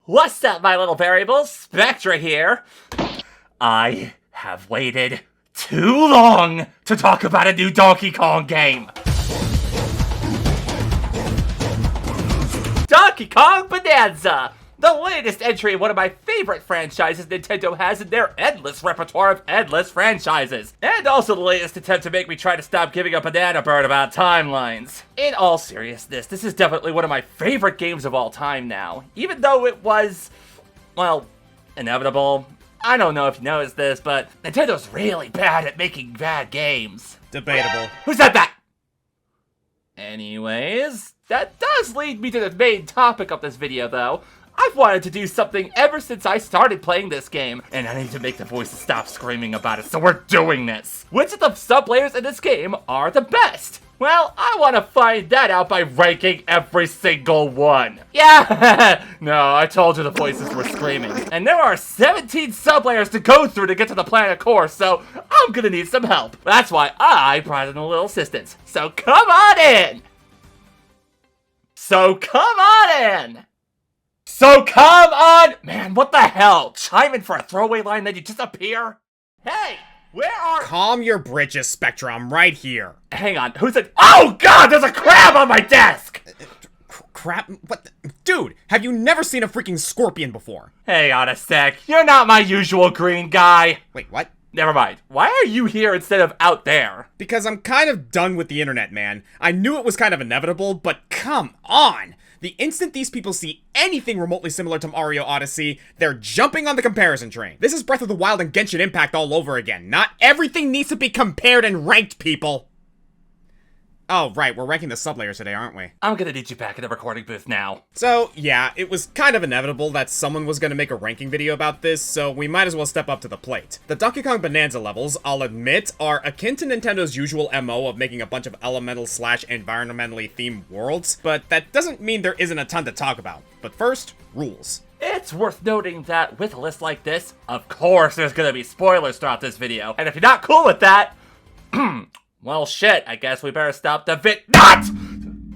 What's up, my little variables? Spectra here. I have waited too long to talk about a new Donkey Kong game. Donkey Kong Bananza! The latest entry in one of my favorite franchises Nintendo has in their endless repertoire of endless franchises. And also the latest attempt to make me try to stop giving a banana bird about timelines. In all seriousness, this is definitely one of my favorite games of all time now. Even though it was, well, inevitable. I don't know if you noticed this, but Nintendo's really bad at making bad games. Debatable. Who said that? Anyways, that does lead me to the main topic of this video though. I've wanted to do something ever since I started playing this game, and I need to make the voices stop screaming about it, so we're doing this. Which of the sub-layers in this game are the best? Well, I want to find that out by ranking every single one. Yeah, no, I told you the voices were screaming. And there are 17 sub-layers to go through to get to the planet core, so I'm gonna need some help. That's why I brought in a little assistance. So come on in! Man, what the hell? Chime in for a throwaway line, then you disappear? Hey, where are— Calm your britches, Spectra. I'm right here. Hang on, who's it? Oh god, there's a crab on my desk! Crap? What the— Dude, have you never seen a freaking scorpion before? Hang on a sec, you're not my usual green guy. Wait, what? Never mind. Why are you here instead of out there? Because I'm kind of done with the internet, man. I knew it was kind of inevitable, but come on! The instant these people see anything remotely similar to Mario Odyssey, they're jumping on the comparison train. This is Breath of the Wild and Genshin Impact all over again. Not everything needs to be compared and ranked, people! Oh, right, we're ranking the sublayers today, aren't we? I'm gonna need you back in the recording booth now. So, yeah, it was kind of inevitable that someone was gonna make a ranking video about this, so we might as well step up to the plate. The Donkey Kong Bananza levels, I'll admit, are akin to Nintendo's usual MO of making a bunch of elemental/environmentally themed worlds, but that doesn't mean there isn't a ton to talk about. But first, rules. It's worth noting that with a list like this, of course there's gonna be spoilers throughout this video, and if you're not cool with that, well, shit, I guess we better stop the Not!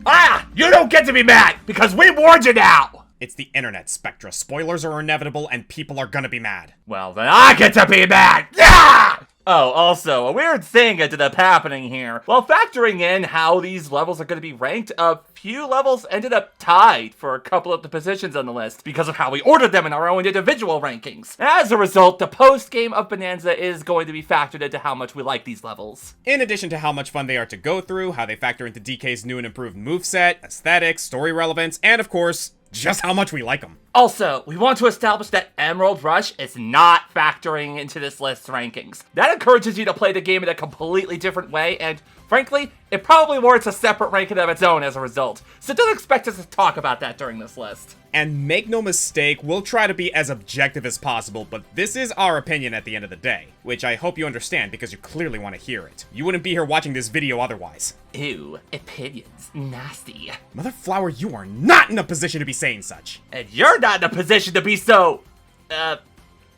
Ah! You don't get to be mad, because we warned you now! It's the internet, Spectra. Spoilers are inevitable, and people are gonna be mad. Well, then I get to be mad! Yeah! Oh, also, a weird thing ended up happening here. While factoring in how these levels are going to be ranked, a few levels ended up tied for a couple of the positions on the list because of how we ordered them in our own individual rankings. As a result, the post-game of Bananza is going to be factored into how much we like these levels. In addition to how much fun they are to go through, how they factor into DK's new and improved moveset, aesthetics, story relevance, and of course, just how much we like them. Also, we want to establish that Emerald Rush is not factoring into this list's rankings. That encourages you to play the game in a completely different way, and frankly, it probably warrants a separate ranking of its own as a result. So don't expect us to talk about that during this list. And make no mistake, we'll try to be as objective as possible, but this is our opinion at the end of the day, which I hope you understand because you clearly want to hear it. You wouldn't be here watching this video otherwise. Ew, opinions, nasty. Mother Flower, you are not in a position to be saying such. And you're not in a position to be so... I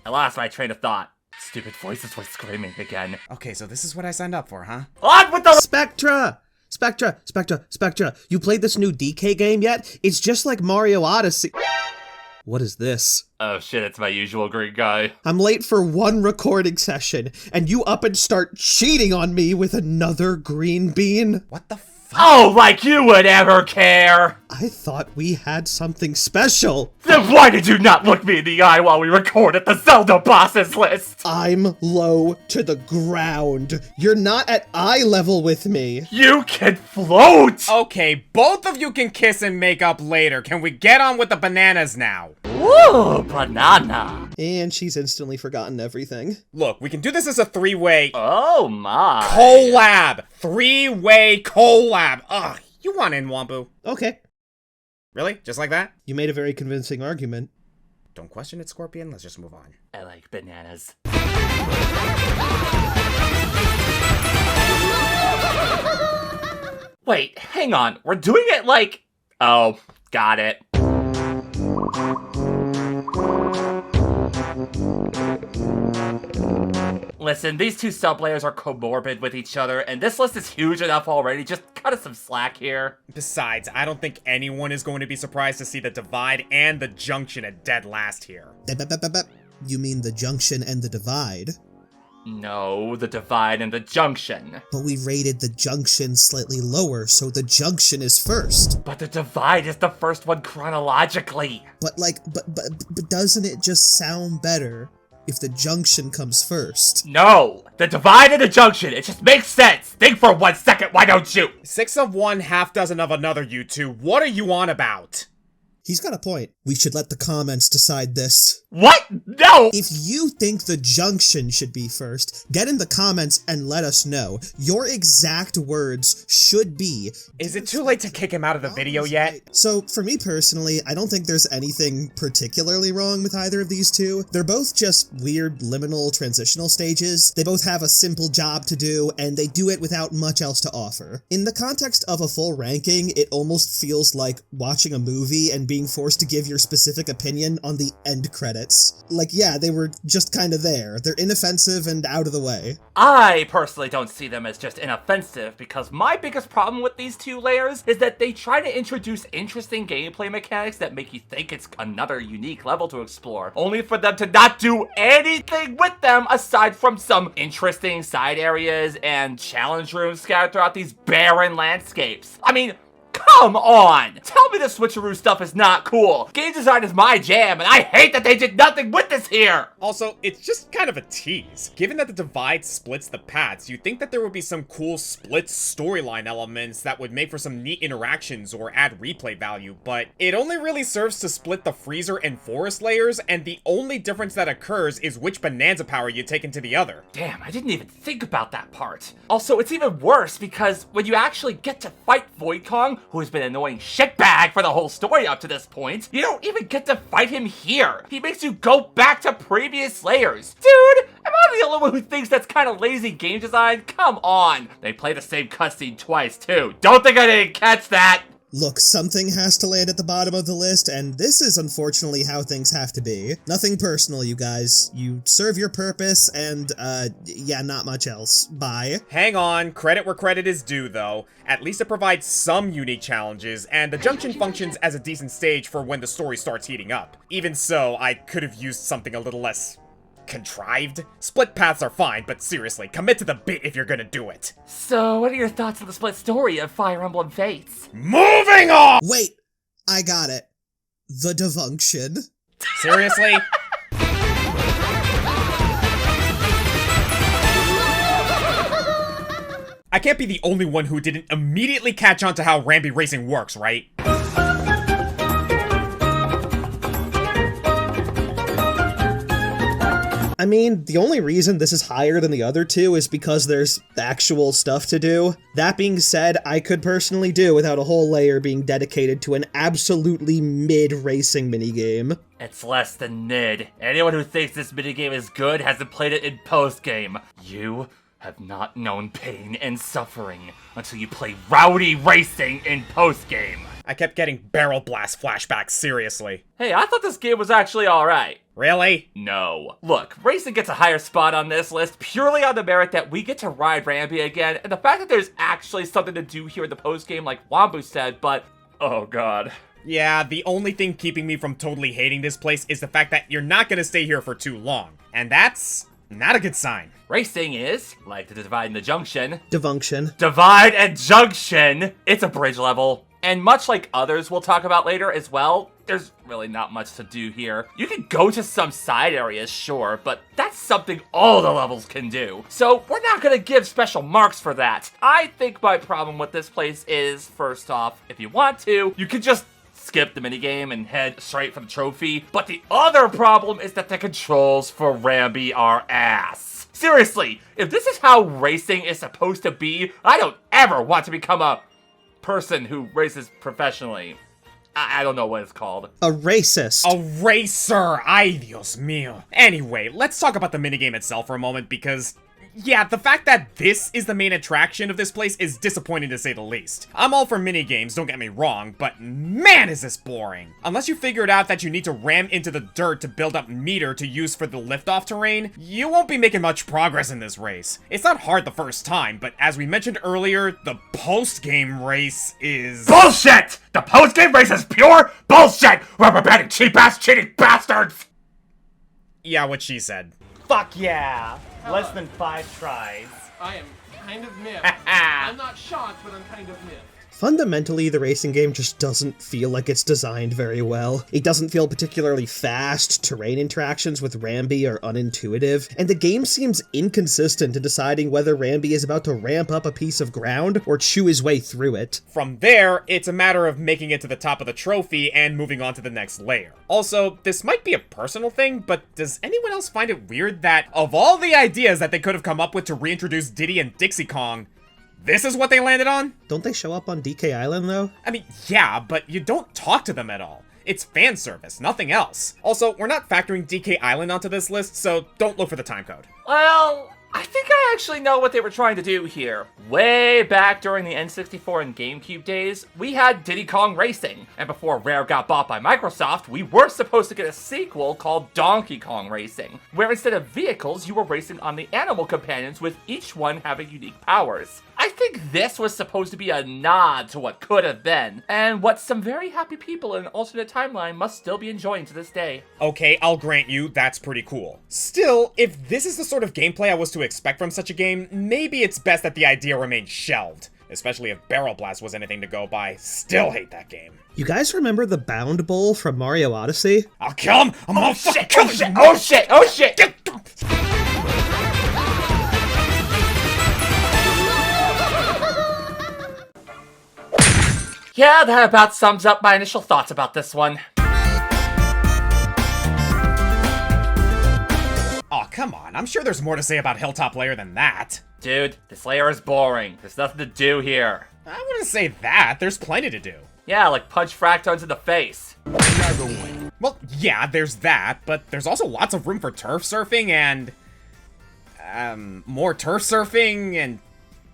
lost my train of thought. Stupid voices were screaming again. Okay, so this is what I signed up for, huh? On with the— Spectra! Spectra, you played this new DK game yet? It's just like Mario Odyssey. What is this? Oh shit, it's my usual green guy. I'm late for one recording session, and you up and start cheating on me with another green bean? What the fuck? Oh, like you would ever care! I thought we had something special. Then why did you not look me in the eye while we recorded the Zelda bosses list? I'm low to the ground. You're not at eye level with me. You can float! Okay, both of you can kiss and make up later. Can we get on with the bananas now? Woo, banana. And she's instantly forgotten everything. Look, we can do this as a three-way Oh my. collab. Three-way collab. Ugh, you want in, Wampu? Okay. Really? Just like that? You made a very convincing argument. Don't question it, Scorpion. Let's just move on. I like bananas. Wait, hang on. We're doing it like... Oh, got it. Listen, these two sublayers are comorbid with each other, and this list is huge enough already. Just cut us some slack here. Besides, I don't think anyone is going to be surprised to see the Divide and the Junction at dead last here. You mean the Junction and the Divide? No, the Divide and the Junction. But we rated the Junction slightly lower, so the Junction is first. But the Divide is the first one chronologically. But doesn't it just sound better if the Junction comes first? No, the Divide and the Junction, it just makes sense. Think for 1 second, why don't you? 6 of one, half dozen of another, you two. What are you on about? He's got a point. We should let the comments decide this. What? No! If you think the Junction should be first, get in the comments and let us know. Your exact words should be... Is it too late to kick him out of the video yet? So, for me personally, I don't think there's anything particularly wrong with either of these two. They're both just weird liminal transitional stages. They both have a simple job to do, and they do it without much else to offer. In the context of a full ranking, it almost feels like watching a movie and being forced to give your specific opinion on the end credits. Like, yeah, they were just kind of there. They're inoffensive and out of the way. I personally don't see them as just inoffensive, because my biggest problem with these two layers is that they try to introduce interesting gameplay mechanics that make you think it's another unique level to explore, only for them to not do anything with them aside from some interesting side areas and challenge rooms scattered throughout these barren landscapes. I mean, come on! Tell me the switcheroo stuff is not cool. Game design is my jam, and I hate that they did nothing with this here! Also, it's just kind of a tease. Given that the Divide splits the paths, you'd think that there would be some cool split storyline elements that would make for some neat interactions or add replay value, but it only really serves to split the freezer and forest layers, and the only difference that occurs is which Bananza power you take into the other. Damn, I didn't even think about that part. Also, it's even worse because when you actually get to fight Void Kong, who has been an annoying shitbag for the whole story up to this point, you don't even get to fight him here. He makes you go back to previous layers. Dude, am I the only one who thinks that's kind of lazy game design? Come on. They play the same cutscene twice, too. Don't think I didn't catch that. Look, something has to land at the bottom of the list, and this is unfortunately how things have to be. Nothing personal, you guys. You serve your purpose, and, yeah, not much else. Bye. Hang on, credit where credit is due, though. At least it provides some unique challenges, and the Junction functions as a decent stage for when the story starts heating up. Even so, I could have used something a little less contrived. Split paths are fine, but seriously, commit to the bit if you're gonna do it. So, what are your thoughts on the split story of Fire Emblem Fates? Moving on! Wait, I got it. The Devunction. Seriously? I can't be the only one who didn't immediately catch on to how Rambi racing works, right? I mean, the only reason this is higher than the other two is because there's actual stuff to do. That being said, I could personally do without a whole layer being dedicated to an absolutely mid-racing minigame. It's less than mid. Anyone who thinks this minigame is good hasn't played it in post-game. You have not known pain and suffering until you play rowdy racing in post-game. I kept getting barrel blast flashbacks, seriously. Hey, I thought this game was actually alright. Really? No. Look, racing gets a higher spot on this list purely on the merit that we get to ride Rambi again, and the fact that there's actually something to do here in the post-game like Wambu said, but oh god. Yeah, the only thing keeping me from totally hating this place is the fact that you're not gonna stay here for too long. And that's not a good sign. Racing is, like the Divide and the Junction. Devunction. Divide and Junction! It's a bridge level. And much like others we'll talk about later as well, there's really not much to do here. You can go to some side areas, sure, but that's something all the levels can do. So we're not gonna give special marks for that. I think my problem with this place is, first off, if you want to, you can just skip the minigame and head straight for the trophy. But the other problem is that the controls for Rambi are ass. Seriously, if this is how racing is supposed to be, I don't ever want to become a person who races professionally. I don't know what it's called. A racist. A racer! Ay, Dios mío. Anyway, let's talk about the minigame itself for a moment, because Yeah, the fact that this is the main attraction of this place is disappointing to say the least. I'm all for minigames, don't get me wrong, but man is this boring. Unless you figured out that you need to ram into the dirt to build up meter to use for the liftoff terrain, you won't be making much progress in this race. It's not hard the first time, but as we mentioned earlier, the post-game race is... Bullshit! The post-game race is pure bullshit! Rubber-banding cheap-ass cheating bastards! Yeah, what she said. Fuck yeah! Less than 5 tries. I am kind of miffed. I'm not shocked, but I'm kind of miffed. Fundamentally, the racing game just doesn't feel like it's designed very well. It doesn't feel particularly fast, terrain interactions with Rambi are unintuitive, and the game seems inconsistent in deciding whether Rambi is about to ramp up a piece of ground or chew his way through it. From there, it's a matter of making it to the top of the trophy and moving on to the next layer. Also, this might be a personal thing, but does anyone else find it weird that, of all the ideas that they could have come up with to reintroduce Diddy and Dixie Kong, this is what they landed on? Don't they show up on DK Island, though? I mean, yeah, but you don't talk to them at all. It's fan service, nothing else. Also, we're not factoring DK Island onto this list, so don't look for the timecode. Well, I think I actually know what they were trying to do here. Way back during the N64 and GameCube days, we had Diddy Kong Racing, and before Rare got bought by Microsoft, we were supposed to get a sequel called Donkey Kong Racing, where instead of vehicles, you were racing on the animal companions with each one having unique powers. I think this was supposed to be a nod to what could have been, and what some very happy people in an alternate timeline must still be enjoying to this day. Okay, I'll grant you, that's pretty cool. Still, if this is the sort of gameplay I was to expect from such a game, maybe it's best that the idea remains shelved. Especially if Barrel Blast was anything to go by. Still hate that game. You guys remember the Bound Bowl from Mario Odyssey? I'll kill him! I'm gonna fucking kill him! Oh shit! Oh shit! Yeah, that about sums up my initial thoughts about this one. Aw, come on. I'm sure there's more to say about Hilltop Layer than that. Dude, this layer is boring. There's nothing to do here. I wouldn't say that. There's plenty to do. Yeah, like punch fractons in the face. Well, yeah, there's that, but there's also lots of room for turf surfing and... more turf surfing and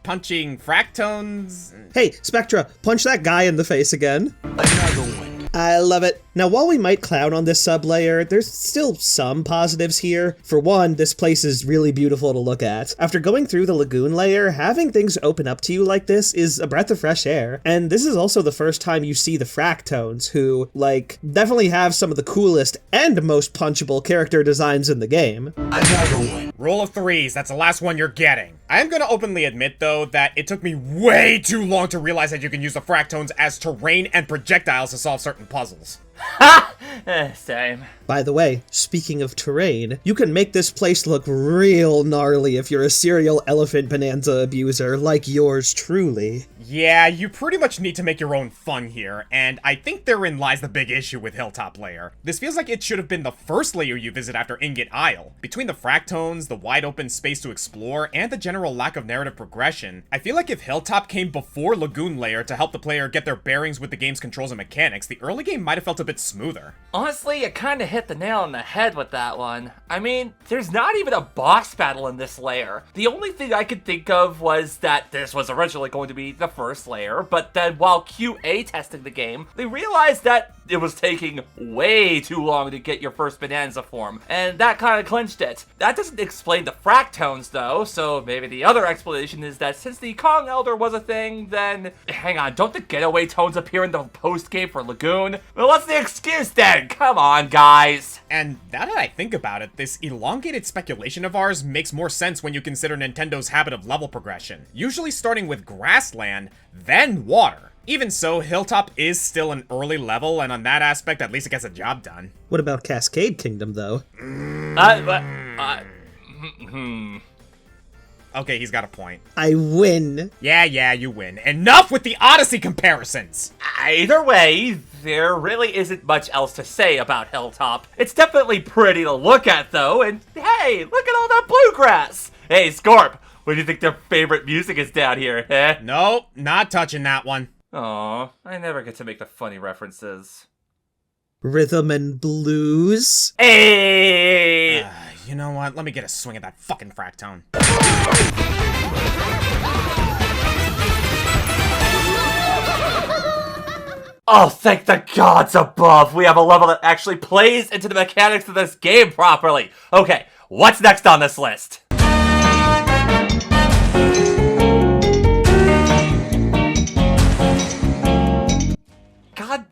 punching fractones. Hey, Spectra, punch that guy in the face again. I love it. Now, while we might clown on this sublayer, there's still some positives here. For one, this place is really beautiful to look at. After going through the lagoon layer, having things open up to you like this is a breath of fresh air. And this is also the first time you see the fractones, who, like, definitely have some of the coolest and most punchable character designs in the game. Rule of threes, that's the last one you're getting. I am gonna openly admit, though, that it took me way too long to realize that you can use the fractones as terrain and projectiles to solve certain puzzles. Ha! Same. By the way, speaking of terrain, you can make this place look real gnarly if you're a serial elephant bonanza abuser like yours truly. Yeah, you pretty much need to make your own fun here, and I think therein lies the big issue with Hilltop Layer. This feels like it should have been the first layer you visit after Ingot Isle. Between the fractones, the wide open space to explore, and the general lack of narrative progression, I feel like if Hilltop came before Lagoon Layer to help the player get their bearings with the game's controls and mechanics, the early game might have felt a bit smoother. Honestly, you kinda hit the nail on the head with that one. I mean, there's not even a boss battle in this layer. The only thing I could think of was that this was originally going to be the first layer, but then while QA testing the game, they realized that it was taking way too long to get your first Bananza form, and that kinda clinched it. That doesn't explain the fractones though, so maybe the other explanation is that since the Kong Elder was a thing, then... Hang on, don't the getaway tones appear in the post-game for Lagoon? Well, what's the excuse then? Come on, guys! And now that I think about it, this elongated speculation of ours makes more sense when you consider Nintendo's habit of level progression, usually starting with grassland, then water. Even so, Hilltop is still an early level, and on that aspect, at least it gets the job done. What about Cascade Kingdom, though? Okay, he's got a point. I win. Yeah, you win. Enough with the Odyssey comparisons! Either way, there really isn't much else to say about Hilltop. It's definitely pretty to look at, though, and hey, look at all that bluegrass! Hey, Scorp, what do you think their favorite music is down here, eh? Nope, not touching that one. Aw, I never get to make the funny references. Rhythm and blues? Hey! You know what? Let me get a swing at that fucking fractone. Oh, thank the gods above! We have a level that actually plays into the mechanics of this game properly! Okay, what's next on this list? God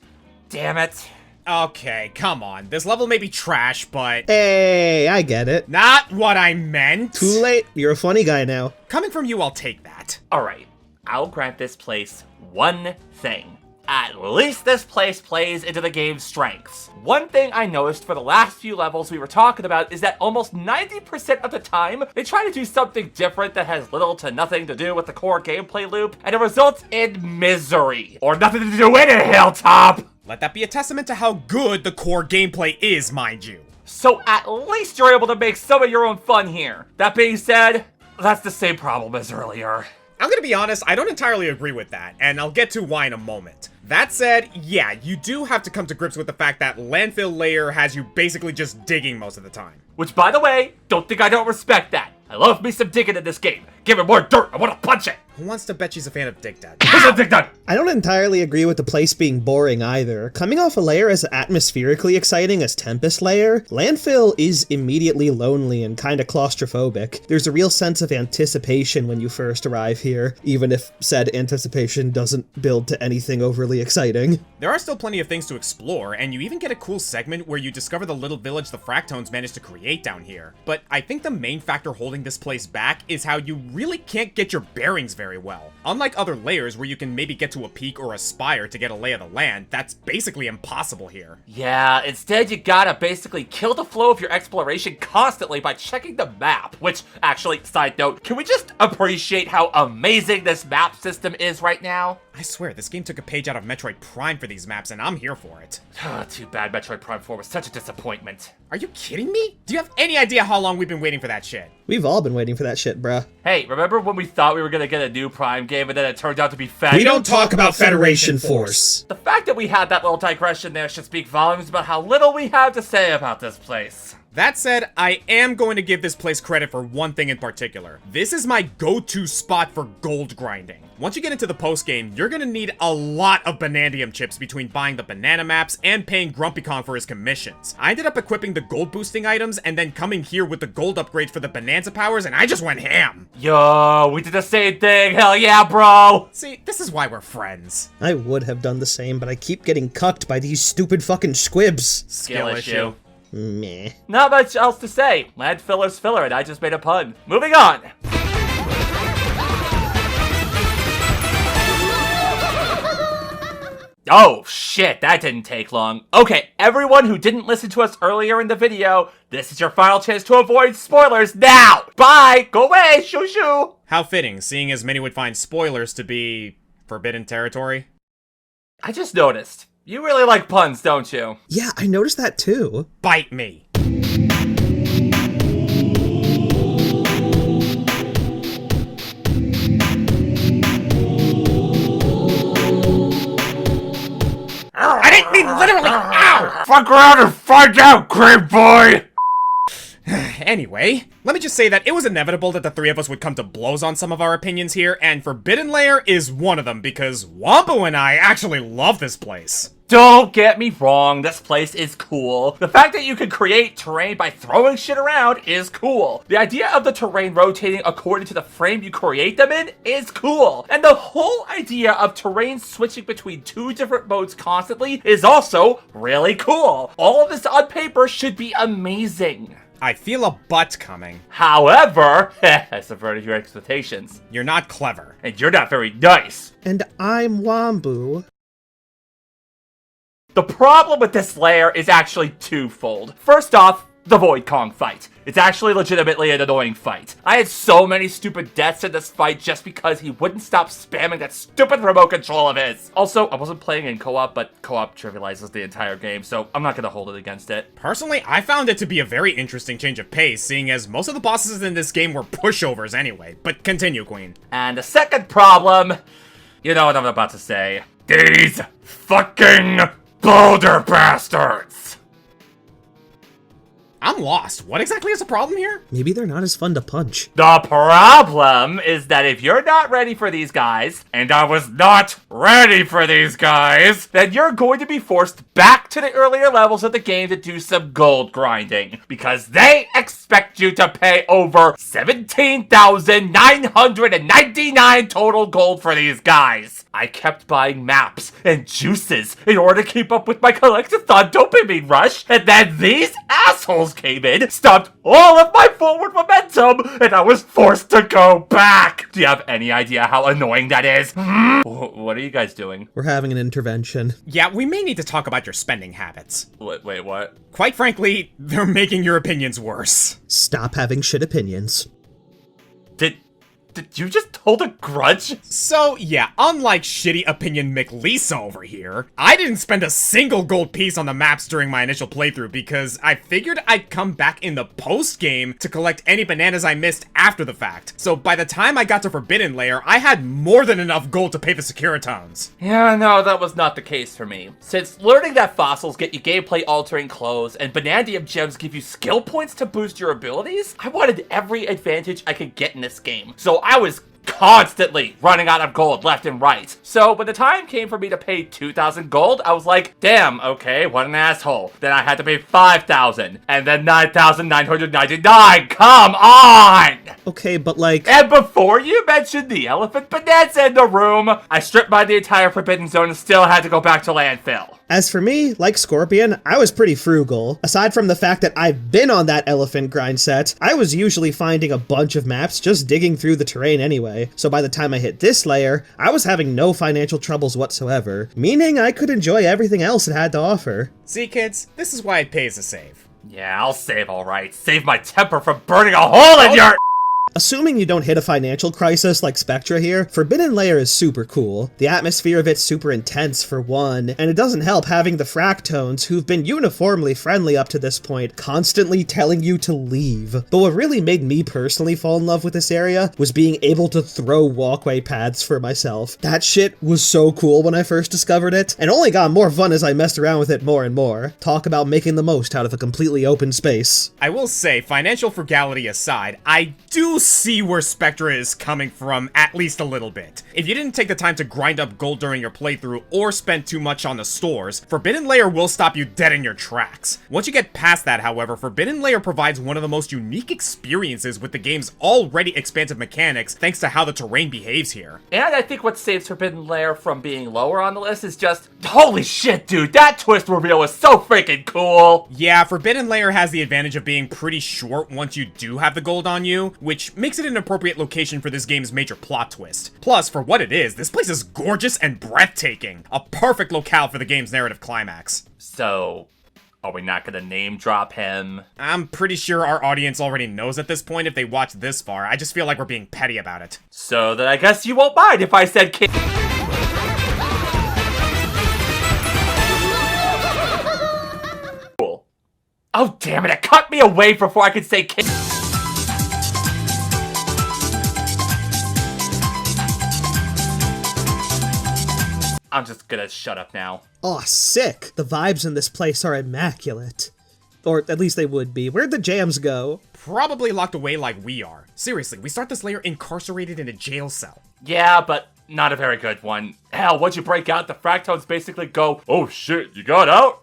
damn it. Okay, come on. This level may be trash, but... Hey, I get it. Not what I meant! Too late. You're a funny guy now. Coming from you, I'll take that. Alright, I'll grant this place one thing. At least this place plays into the game's strengths. One thing I noticed for the last few levels we were talking about is that almost 90% of the time, they try to do something different that has little to nothing to do with the core gameplay loop, and it results in misery. Or nothing to do in it, Hilltop! Let that be a testament to how good the core gameplay is, mind you. So at least you're able to make some of your own fun here. That being said, that's the same problem as earlier. I'm gonna be honest, I don't entirely agree with that, and I'll get to why in a moment. That said, yeah, you do have to come to grips with the fact that landfill layer has you basically just digging most of the time. Which, by the way, don't think I don't respect that. I love me some digging in this game. Give it more dirt, I want to punch it. Who wants to bet she's a fan of Dig Dug? Who's a dig dug? I don't entirely agree with the place being boring either. Coming off a layer as atmospherically exciting as Tempest Layer, Landfill is immediately lonely and kinda claustrophobic. There's a real sense of anticipation when you first arrive here, even if said anticipation doesn't build to anything overly exciting. There are still plenty of things to explore, and you even get a cool segment where you discover the little village the Fractones managed to create down here. But I think the main factor holding this place back is how you really can't get your bearings very well. Unlike other layers where you can maybe get to a peak or a spire to get a lay of the land, that's basically impossible here. Yeah, instead you gotta basically kill the flow of your exploration constantly by checking the map. Which, actually, side note, can we just appreciate how amazing this map system is right now? I swear, this game took a page out of Metroid Prime for these maps, and I'm here for it. Too bad Metroid Prime 4 was such a disappointment. Are you kidding me? Do you have any idea how long we've been waiting for that shit? We've all been waiting for that shit, bruh. Hey, remember when we thought we were gonna get a new Prime game and then it turned out to be Fed? We don't talk about Federation Force. The fact that we had that little digression there should speak volumes about how little we have to say about this place. That said, I am going to give this place credit for one thing in particular. This is my go-to spot for gold grinding. Once you get into the post-game, you're gonna need a lot of Banandium chips between buying the banana maps and paying Grumpy Kong for his commissions. I ended up equipping the gold boosting items and then coming here with the gold upgrades for the Bananza powers, and I just went ham. Yo, we did the same thing, hell yeah, bro! See, this is why we're friends. I would have done the same, but I keep getting cucked by these stupid fucking squibs. Skill issue. Meh. Not much else to say. Landfill is filler, and I just made a pun. Moving on. Oh, shit, that didn't take long. Okay, everyone who didn't listen to us earlier in the video, this is your final chance to avoid spoilers now! Bye! Go away! Shoo shoo! How fitting, seeing as many would find spoilers to be forbidden territory. I just noticed. You really like puns, don't you? Yeah, I noticed that too. Bite me. I didn't mean literally. Ow! Fuck around and find out, creep boy! Anyway, let me just say that it was inevitable that the three of us would come to blows on some of our opinions here, and Forbidden Lair is one of them, because Wombo and I actually love this place. Don't get me wrong, this place is cool. The fact that you can create terrain by throwing shit around is cool. The idea of the terrain rotating according to the frame you create them in is cool. And the whole idea of terrain switching between two different modes constantly is also really cool. All of this on paper should be amazing. I feel a butt coming. However, I subverted your expectations. You're not clever. And you're not very nice. And I'm Wombo. The problem with this layer is actually twofold. First off, the Void Kong fight. It's actually legitimately an annoying fight. I had so many stupid deaths in this fight just because he wouldn't stop spamming that stupid remote control of his. Also, I wasn't playing in co-op, but co-op trivializes the entire game, so I'm not gonna hold it against it. Personally, I found it to be a very interesting change of pace, seeing as most of the bosses in this game were pushovers anyway. But continue, Queen. And the second problem, you know what I'm about to say. These fucking boulder bastards! I'm lost. What exactly is the problem here? Maybe they're not as fun to punch. The problem is that if you're not ready for these guys, and I was not ready for these guys, then you're going to be forced back to the earlier levels of the game to do some gold grinding, because they expect you to pay over 17,999 total gold for these guys. I kept buying maps and juices in order to keep up with my collectathon dopamine rush, and then these assholes came in, stopped all of my forward momentum, and I was forced to go back. Do you have any idea how annoying that is? What are you guys doing? We're having an intervention. Yeah, we may need to talk about your spending habits. Wait, what? Quite frankly, they're making your opinions worse. Stop having shit opinions. Did you just hold a grudge? So, yeah, unlike shitty opinion McLisa over here, I didn't spend a single gold piece on the maps during my initial playthrough because I figured I'd come back in the post-game to collect any bananas I missed after the fact. So by the time I got to Forbidden Lair, I had more than enough gold to pay the Securitones. Yeah, no, that was not the case for me. Since learning that fossils get you gameplay-altering clothes and Banandium gems give you skill points to boost your abilities, I wanted every advantage I could get in this game. So I was constantly running out of gold left and right. So when the time came for me to pay 2,000 gold, I was like, damn, okay, what an asshole. Then I had to pay 5,000 and then 9,999. Come on! Okay, but like... And before you mentioned the elephant bonanza in the room, I stripped by the entire Forbidden Zone and still had to go back to landfill. As for me, like Scorpion, I was pretty frugal. Aside from the fact that I've been on that elephant grind set, I was usually finding a bunch of maps just digging through the terrain anyway. So by the time I hit this layer, I was having no financial troubles whatsoever, meaning I could enjoy everything else it had to offer. See, kids, this is why it pays to save. Yeah, I'll save alright. Save my temper from burning a hole in your... Assuming you don't hit a financial crisis like Spectra here, Forbidden Lair is super cool. The atmosphere of it's super intense for one, and it doesn't help having the Fractones, who've been uniformly friendly up to this point, constantly telling you to leave. But what really made me personally fall in love with this area was being able to throw walkway paths for myself. That shit was so cool when I first discovered it, and only got more fun as I messed around with it more and more. Talk about making the most out of a completely open space. I will say, financial frugality aside, I do see where Spectra is coming from at least a little bit. If you didn't take the time to grind up gold during your playthrough or spend too much on the stores, Forbidden Lair will stop you dead in your tracks. Once you get past that, however, Forbidden Lair provides one of the most unique experiences with the game's already expansive mechanics thanks to how the terrain behaves here. And I think what saves Forbidden Lair from being lower on the list is just, holy shit, dude, that twist reveal was so freaking cool! Yeah, Forbidden Lair has the advantage of being pretty short once you do have the gold on you, which makes it an appropriate location for this game's major plot twist. Plus, for what it is, this place is gorgeous and breathtaking. A perfect locale for the game's narrative climax. So, are we not gonna name drop him? I'm pretty sure our audience already knows at this point if they watch this far. I just feel like we're being petty about it. So then I guess you won't mind if I said King. Cool. Oh damn it, it cut me away before I could say King. I'm just gonna shut up now. Aw, sick! The vibes in this place are immaculate. Or at least they would be. Where'd the jams go? Probably locked away like we are. Seriously, we start this layer incarcerated in a jail cell. Yeah, but not a very good one. Hell, once you break out, the Fractones basically go, oh shit, you got out?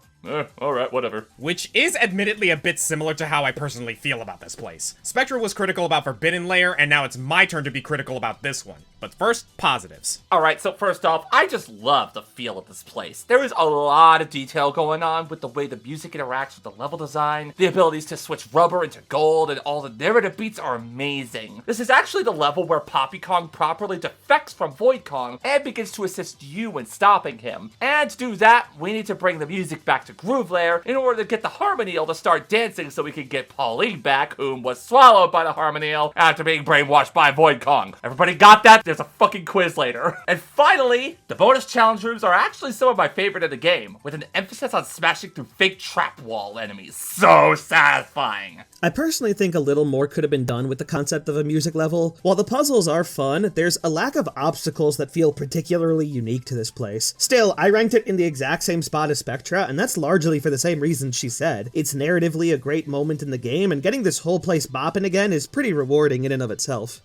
Alright, whatever. Which is admittedly a bit similar to how I personally feel about this place. Spectra was critical about Forbidden Lair, and now it's my turn to be critical about this one. But first, positives. Alright, so first off, I just love the feel of this place. There is a lot of detail going on with the way the music interacts with the level design, the abilities to switch rubber into gold, and all the narrative beats are amazing. This is actually the level where Poppy Kong properly defects from Void Kong and begins to assist you in stopping him. And to do that, we need to bring the music back to Groove Lair in order to get the Harmonial to start dancing so we can get Pauline back, whom was swallowed by the Harmonial after being brainwashed by Void Kong. Everybody got that? there's a fucking quiz later. And finally, the bonus challenge rooms are actually some of my favorite in the game, with an emphasis on smashing through fake trap wall enemies. So satisfying. I personally think a little more could have been done with the concept of a music level. While the puzzles are fun, there's a lack of obstacles that feel particularly unique to this place. Still, I ranked it in the exact same spot as Spectra, and that's largely for the same reasons she said. It's narratively a great moment in the game, and getting this whole place bopping again is pretty rewarding in and of itself.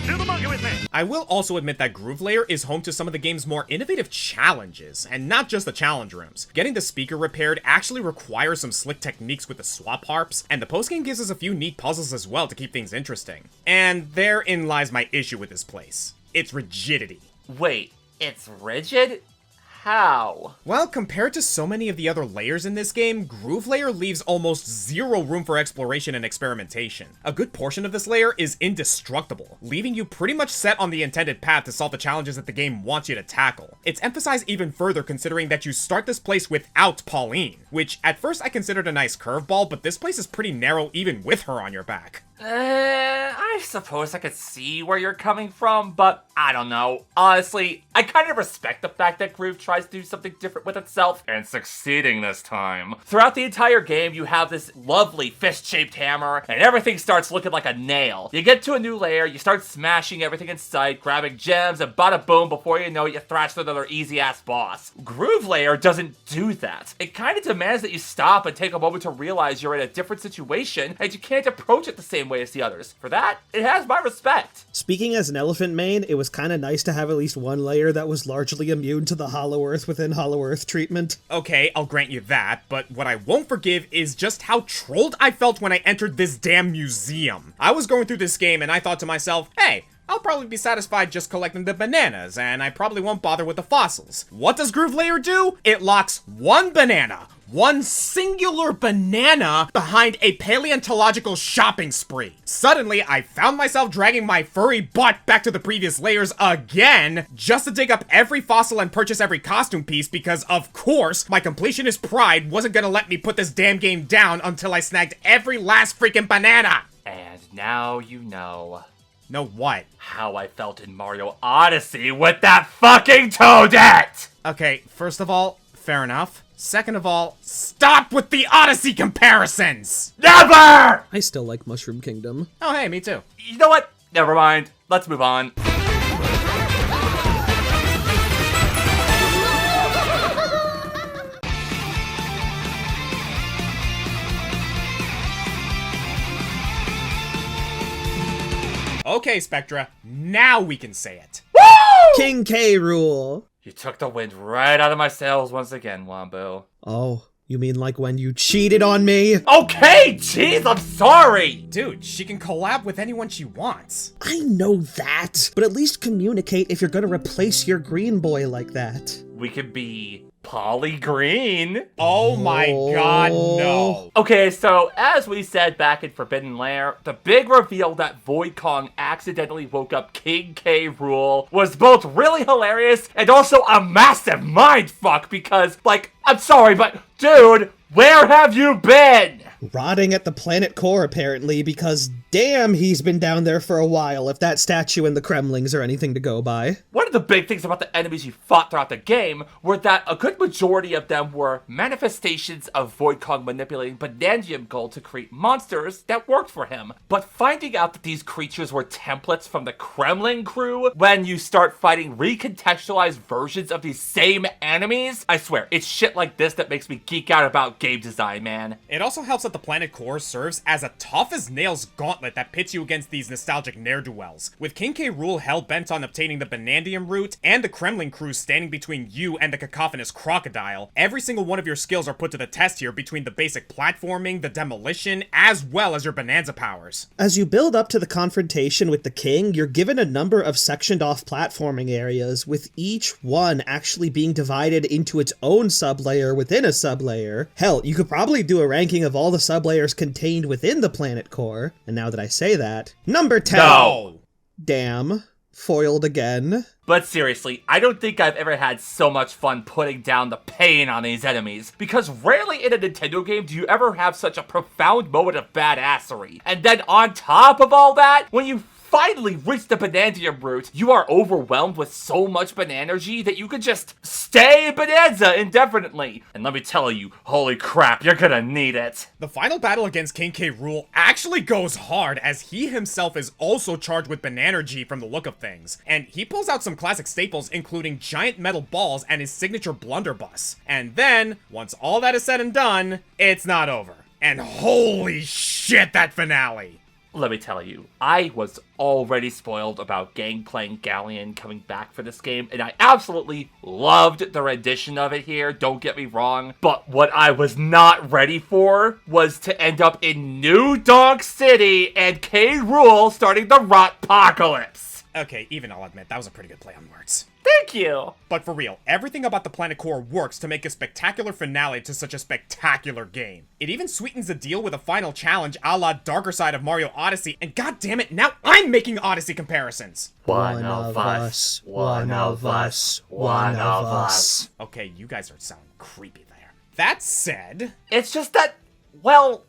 I will also admit that Groove Layer is home to some of the game's more innovative challenges, and not just the challenge rooms. Getting the speaker repaired actually requires some slick techniques with the swap harps, and the postgame gives us a few neat puzzles as well to keep things interesting. And therein lies my issue with this place. Its rigidity. Wait, it's rigid? How? Well, compared to so many of the other layers in this game, Groove Layer leaves almost zero room for exploration and experimentation. A good portion of this layer is indestructible, leaving you pretty much set on the intended path to solve the challenges that the game wants you to tackle. It's emphasized even further considering that you start this place without Pauline, which at first I considered a nice curveball, but this place is pretty narrow even with her on your back. I suppose I could see where you're coming from, but I don't know. Honestly, I kind of respect the fact that Groove tries to do something different with itself, and succeeding this time. Throughout the entire game, you have this lovely fist-shaped hammer, and everything starts looking like a nail. You get to a new layer, you start smashing everything in sight, grabbing gems, and bada boom, before you know it, you thrash through another easy-ass boss. Groove Layer doesn't do that. It kind of demands that you stop and take a moment to realize you're in a different situation, and you can't approach it the same way as the others. For that, it has my respect. Speaking as an elephant main, it was kind of nice to have at least one layer that was largely immune to the Hollow Earth within Hollow Earth treatment. Okay, I'll grant you that, but what I won't forgive is just how trolled I felt when I entered this damn museum. I was going through this game and I thought to myself, hey, I'll probably be satisfied just collecting the bananas, and I probably won't bother with the fossils. What does Groove Layer do? It locks one banana, one singular banana, behind a paleontological shopping spree. Suddenly, I found myself dragging my furry butt back to the previous layers again, just to dig up every fossil and purchase every costume piece because, of course, my completionist pride wasn't gonna let me put this damn game down until I snagged every last freaking banana. And now you know. Know what? How I felt in Mario Odyssey with that fucking Toadette! Okay, first of all, fair enough. Second of all, stop with the Odyssey comparisons! Never! I still like Mushroom Kingdom. Oh, hey, me too. You know what? Never mind. Let's move on. Okay, Spectra, now we can say it. Woo! King K. Rule. You took the wind right out of my sails once again, Wombo. Oh, you mean like when you cheated on me? Okay, jeez, I'm sorry! Dude, she can collab with anyone she wants. I know that, but at least communicate if you're gonna replace your green boy like that. We could be Polly Green. Oh my god, no. Okay, so as we said back in Forbidden Lair, the big reveal that Void Kong accidentally woke up King K. Rool was both really hilarious and also a massive mindfuck because, like, I'm sorry, but dude, where have you been? Rotting at the planet core, apparently, because damn, he's been down there for a while, if that statue and the Kremlings are anything to go by. One of the big things about the enemies you fought throughout the game were that a good majority of them were manifestations of Void Kong manipulating Bananza Gold to create monsters that worked for him. But finding out that these creatures were templates from the Kremlin crew when you start fighting recontextualized versions of these same enemies, I swear, it's shit like this that makes me geek out about game design, man. It also helps that the planet core serves as a tough-as-nails gauntlet that pits you against these nostalgic ne'er-do-wells. With King K. Rool hell-bent on obtaining the Banandium root, and the Kremlin crew standing between you and the cacophonous crocodile, every single one of your skills are put to the test here between the basic platforming, the demolition, as well as your Bananza powers. As you build up to the confrontation with the king, you're given a number of sectioned-off platforming areas, with each one actually being divided into its own sublayer within a sublayer. Hell, you could probably do a ranking of all the sublayers contained within the planet core. And now that I say that, number 10. No! Damn. Foiled again. But seriously, I don't think I've ever had so much fun putting down the pain on these enemies, because rarely in a Nintendo game do you ever have such a profound moment of badassery. And then on top of all that, when you finally reached the Bananza route, you are overwhelmed with so much Bananergy that you could just stay in Bananza indefinitely. And let me tell you, holy crap, you're gonna need it. The final battle against King K. Rool actually goes hard, as he himself is also charged with Bananergy from the look of things. And he pulls out some classic staples, including giant metal balls and his signature blunderbuss. And then, once all that is said and done, it's not over. And holy shit, that finale! Let me tell you, I was already spoiled about Gang playing Galleon coming back for this game, and I absolutely loved the rendition of it here, don't get me wrong. But what I was not ready for was to end up in New Donk City and K. Rool starting the Rotpocalypse. Okay, even I'll admit, that was a pretty good play on words. Thank you! But for real, everything about the Planet Core works to make a spectacular finale to such a spectacular game. It even sweetens the deal with a final challenge a la Darker Side of Mario Odyssey, and goddammit, now I'm making Odyssey comparisons! One of us, one of us, one of us. Okay, you guys are sounding creepy there. That said... It's just that, well,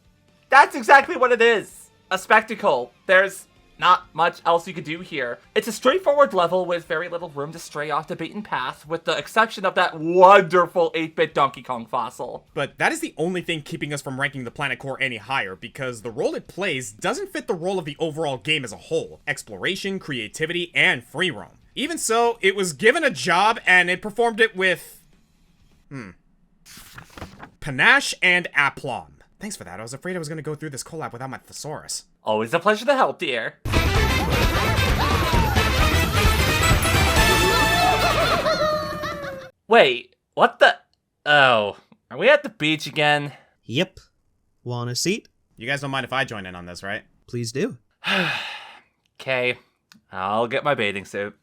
that's exactly what it is. A spectacle. There's not much else you could do here. It's a straightforward level with very little room to stray off the beaten path, with the exception of that wonderful 8-bit Donkey Kong fossil. But that is the only thing keeping us from ranking the Planet Core any higher, because the role it plays doesn't fit the role of the overall game as a whole. Exploration, creativity, and free roam. Even so, it was given a job and it performed it with... panache and aplomb. Thanks for that. I was afraid I was going to go through this collab without my thesaurus. Always a pleasure to help, dear. Wait, what the... Oh, are we at the beach again? Yep. Want a seat? You guys don't mind if I join in on this, right? Please do. Okay, I'll get my bathing suit.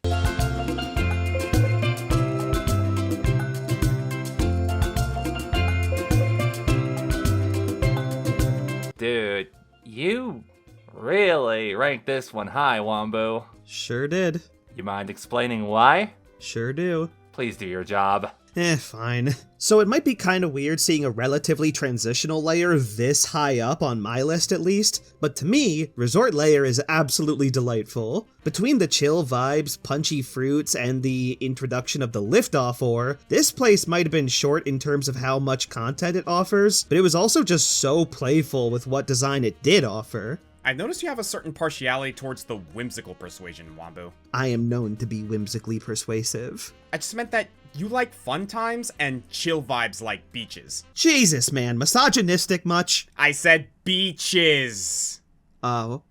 Dude, you really ranked this one high, Wombo. Sure did. You mind explaining why? Sure do. Please do your job. Fine. So it might be kinda weird seeing a relatively transitional layer this high up on my list at least, but to me, Resort Layer is absolutely delightful. Between the chill vibes, punchy fruits, and the introduction of the liftoff ore, this place might have been short in terms of how much content it offers, but it was also just so playful with what design it did offer. I noticed you have a certain partiality towards the whimsical persuasion, Wombo. I am known to be whimsically persuasive. I just meant that you like fun times and chill vibes like beaches. Jesus, man, misogynistic much? I said beaches! Oh,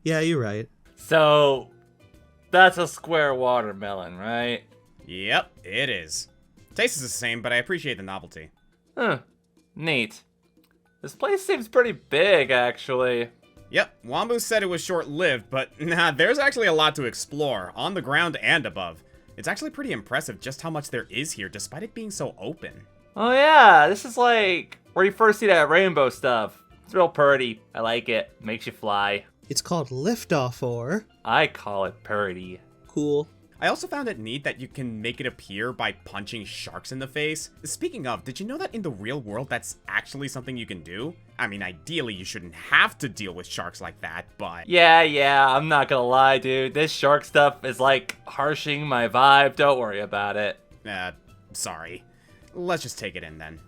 yeah, you're right. So, that's a square watermelon, right? Yep, it is. Taste is the same, but I appreciate the novelty. Huh, neat. This place seems pretty big, actually. Yep, Wombo said it was short-lived, but nah, there's actually a lot to explore, on the ground and above. It's actually pretty impressive just how much there is here, despite it being so open. Oh yeah, this is like where you first see that rainbow stuff. It's real pretty. I like it. Makes you fly. It's called liftoff ore. I call it pretty. Cool. I also found it neat that you can make it appear by punching sharks in the face. Speaking of, did you know that in the real world that's actually something you can do? I mean, ideally you shouldn't have to deal with sharks like that, but... Yeah, I'm not gonna lie, dude. This shark stuff is like harshing my vibe. Don't worry about it. Sorry. Let's just take it in then.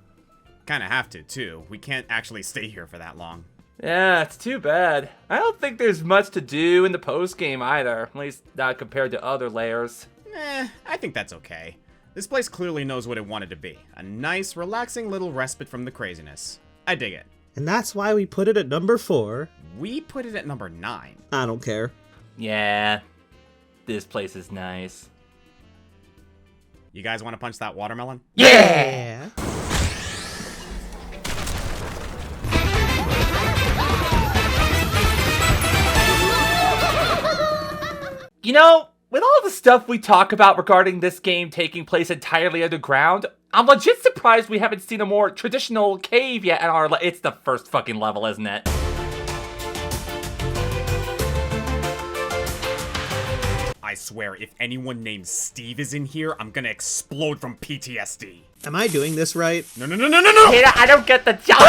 Kinda have to, too. We can't actually stay here for that long. Yeah, it's too bad. I don't think there's much to do in the post-game either. At least not compared to other layers. I think that's okay. This place clearly knows what it wanted to be. A nice, relaxing little respite from the craziness. I dig it. And that's why we put it at number 4. We put it at number 9. I don't care. Yeah, this place is nice. You guys want to punch that watermelon? Yeah! You know, with all the stuff we talk about regarding this game taking place entirely underground, I'm legit surprised we haven't seen a more traditional cave yet in our it's the first fucking level, isn't it? I swear, if anyone named Steve is in here, I'm gonna explode from PTSD. Am I doing this right? No! Peter, I don't get the job.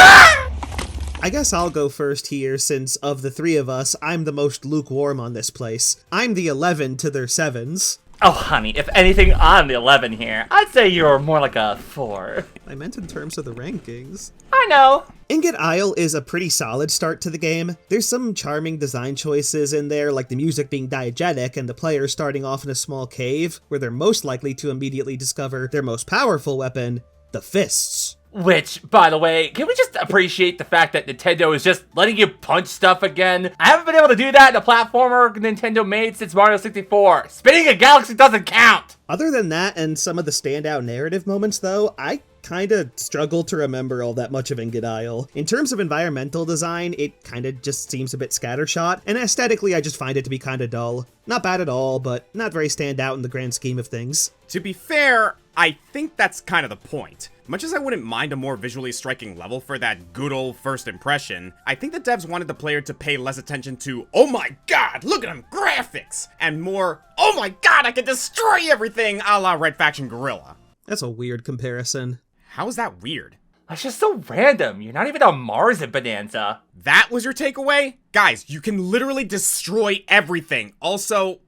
I guess I'll go first here, since of the three of us, I'm the most lukewarm on this place. I'm the 11 to their 7s. Oh, honey, if anything, I'm the 11 here. I'd say you're more like a 4. I meant in terms of the rankings. I know. Ingot Isle is a pretty solid start to the game. There's some charming design choices in there, like the music being diegetic and the player starting off in a small cave, where they're most likely to immediately discover their most powerful weapon, the fists. Which, by the way, can we just appreciate the fact that Nintendo is just letting you punch stuff again? I haven't been able to do that in a platformer Nintendo made since Mario 64. Spinning a galaxy doesn't count! Other than that and some of the standout narrative moments, though, I kinda struggle to remember all that much of Ingot Isle. In terms of environmental design, it kinda just seems a bit scattershot, and aesthetically I just find it to be kinda dull. Not bad at all, but not very standout in the grand scheme of things. To be fair, I think that's kind of the point. Much as I wouldn't mind a more visually striking level for that good old first impression, I think the devs wanted the player to pay less attention to, oh my god, look at them graphics, and more, oh my god, I can destroy everything, a la Red Faction Guerrilla. That's a weird comparison. How is that weird? That's just so random. You're not even on Mars in Bananza. That was your takeaway? Guys, you can literally destroy everything. Also,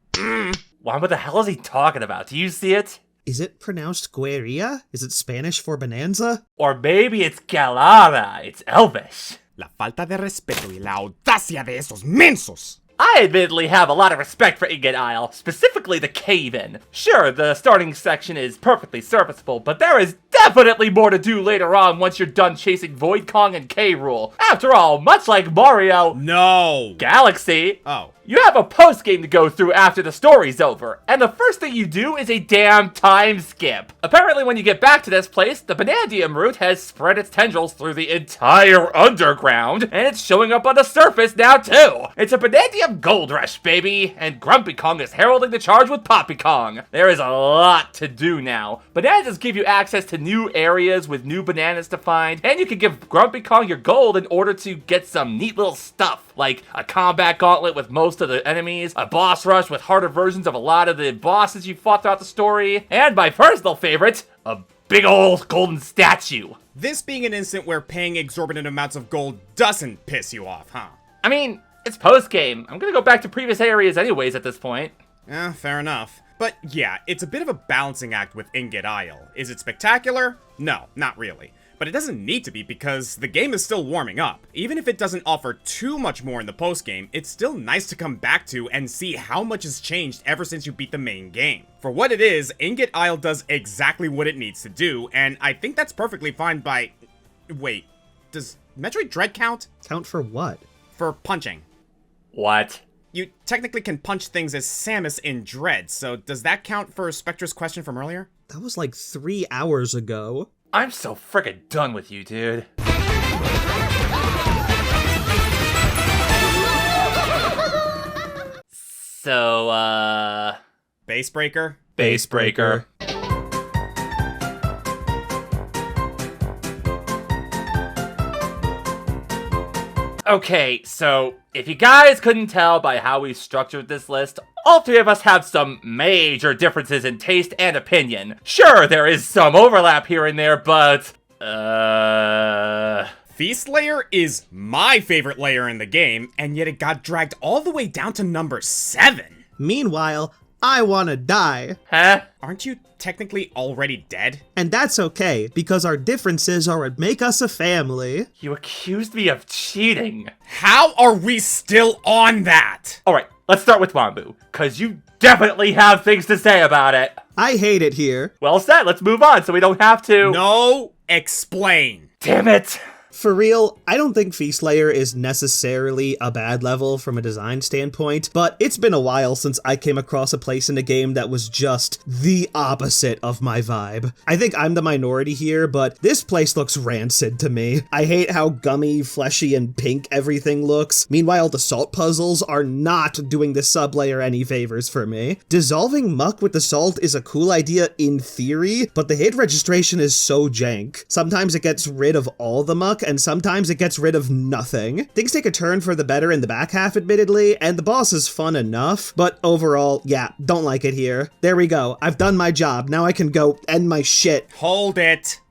What the hell is he talking about? Do you see it? Is it pronounced Guerilla? Is it Spanish for Bananza? Or maybe it's Galara. It's Elvish. La falta de respeto y la audacia de esos mensos. I admittedly have a lot of respect for Ingot Isle, specifically the cave-in. Sure, the starting section is perfectly serviceable, but there is definitely more to do later on once you're done chasing Void Kong and K-Rool. After all, much like Mario No. Galaxy, Oh. you have a post-game to go through after the story's over, and the first thing you do is a damn time skip. Apparently when you get back to this place, the Banandium root has spread its tendrils through the entire underground, and it's showing up on the surface now too. It's a Banandium gold rush, baby, and Grumpy Kong is heralding the charge with Poppy Kong. There is a lot to do now. Bananzas give you access to new areas with new bananas to find, and you can give Grumpy Kong your gold in order to get some neat little stuff, like a combat gauntlet with most of the enemies, a boss rush with harder versions of a lot of the bosses you fought throughout the story, and my personal favorite, a big old golden statue. This being an instant where paying exorbitant amounts of gold doesn't piss you off, huh? I mean, it's post-game. I'm gonna go back to previous areas anyways at this point. Fair enough. But yeah, it's a bit of a balancing act with Ingot Isle. Is it spectacular? No, not really. But it doesn't need to be because the game is still warming up. Even if it doesn't offer too much more in the post-game, it's still nice to come back to and see how much has changed ever since you beat the main game. For what it is, Ingot Isle does exactly what it needs to do, and I think that's perfectly fine by... Wait, does Metroid Dread count? Count for what? For punching. What? You technically can punch things as Samus in Dread, so does that count for Spectra's question from earlier? That was like 3 hours ago. I'm so frickin' done with you, dude. So, Base Breaker? Base Breaker. Okay, so if you guys couldn't tell by how we structured this list, all three of us have some major differences in taste and opinion. Sure, there is some overlap here and there, but, Feast Layer is my favorite layer in the game, and yet it got dragged all the way down to number 7. Meanwhile, I wanna die. Huh? Aren't you technically already dead? And that's okay, because our differences are what make us a family. You accused me of cheating. How are we still on that? Alright, let's start with Wambu, cause you definitely have things to say about it. I hate it here. Well said, let's move on so we don't have to. No, explain. Damn it. For real, I don't think Feast Layer is necessarily a bad level from a design standpoint, but it's been a while since I came across a place in a game that was just the opposite of my vibe. I think I'm the minority here, but this place looks rancid to me. I hate how gummy, fleshy, and pink everything looks. Meanwhile, the salt puzzles are not doing the sublayer any favors for me. Dissolving muck with the salt is a cool idea in theory, but the hit registration is so jank. Sometimes it gets rid of all the muck, and sometimes it gets rid of nothing. Things take a turn for the better in the back half, admittedly, and the boss is fun enough, but overall, yeah, don't like it here. There we go. I've done my job. Now I can go end my shit. Hold it.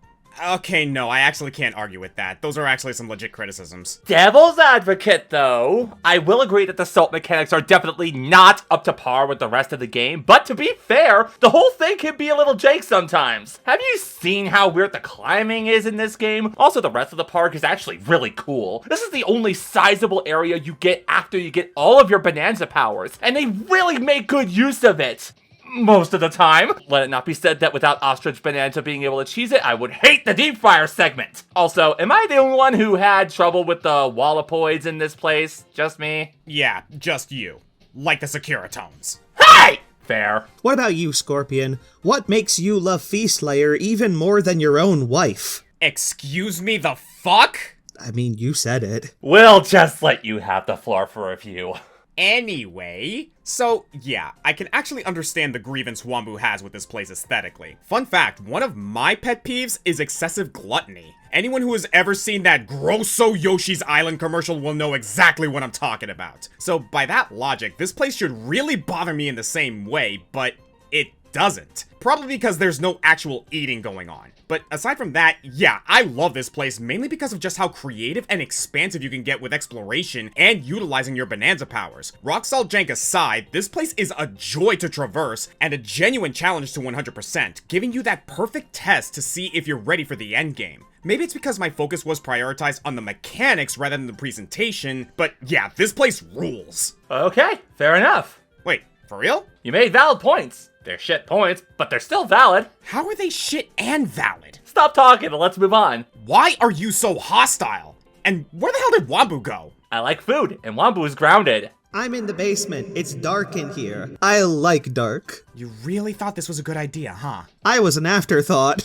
Okay, no, I actually can't argue with that. Those are actually some legit criticisms. Devil's advocate, though, I will agree that the salt mechanics are definitely not up to par with the rest of the game, but to be fair, the whole thing can be a little jank sometimes. Have you seen how weird the climbing is in this game? Also, the rest of the park is actually really cool. This is the only sizable area you get after you get all of your Bananza powers, and they really make good use of it. Most of the time. Let it not be said that without Ostrich Bananza being able to cheese it, I would hate the deep fryer segment. Also, am I the only one who had trouble with the Wallopoids in this place? Just me? Yeah, just you. Like the Securitones. Hey! Fair. What about you, Scorpion? What makes you love Feastlayer even more than your own wife? Excuse me, the fuck? I mean, you said it. We'll just let you have the floor for review. Anyway, so yeah, I can actually understand the grievance Wombu has with this place aesthetically. Fun fact, one of my pet peeves is excessive gluttony. Anyone who has ever seen that Grosso Yoshi's Island commercial will know exactly what I'm talking about. So by that logic, this place should really bother me in the same way, but it doesn't. Probably because there's no actual eating going on. But aside from that, yeah, I love this place mainly because of just how creative and expansive you can get with exploration and utilizing your Bananza powers. Rock salt jank aside, this place is a joy to traverse and a genuine challenge to 100%, giving you that perfect test to see if you're ready for the endgame. Maybe it's because my focus was prioritized on the mechanics rather than the presentation, but yeah, this place rules. Okay, fair enough. Wait, for real? You made valid points. They're shit points, but they're still valid. How are they shit and valid? Stop talking and let's move on. Why are you so hostile? And where the hell did Wombu go? I like food, and Wombu is grounded. I'm in the basement. It's dark in here. I like dark. You really thought this was a good idea, huh? I was an afterthought.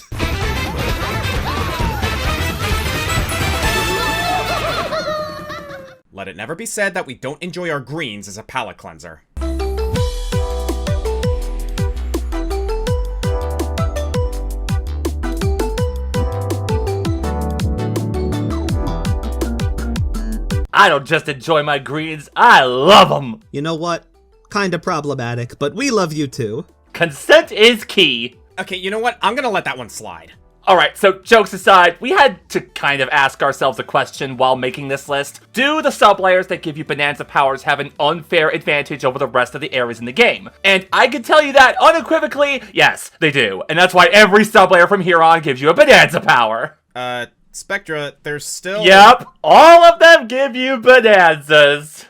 Let it never be said that we don't enjoy our greens as a palate cleanser. I don't just enjoy my greens, I love them! You know what? Kinda problematic, but we love you too. Consent is key. Okay, you know what? I'm gonna let that one slide. Alright, so jokes aside, we had to kind of ask ourselves a question while making this list. Do the sub-layers that give you Bananza powers have an unfair advantage over the rest of the areas in the game? And I can tell you that unequivocally, yes, they do. And that's why every sub-layer from here on gives you a Bananza power. Spectra, there's still... Yep, all of them give you Bananzas.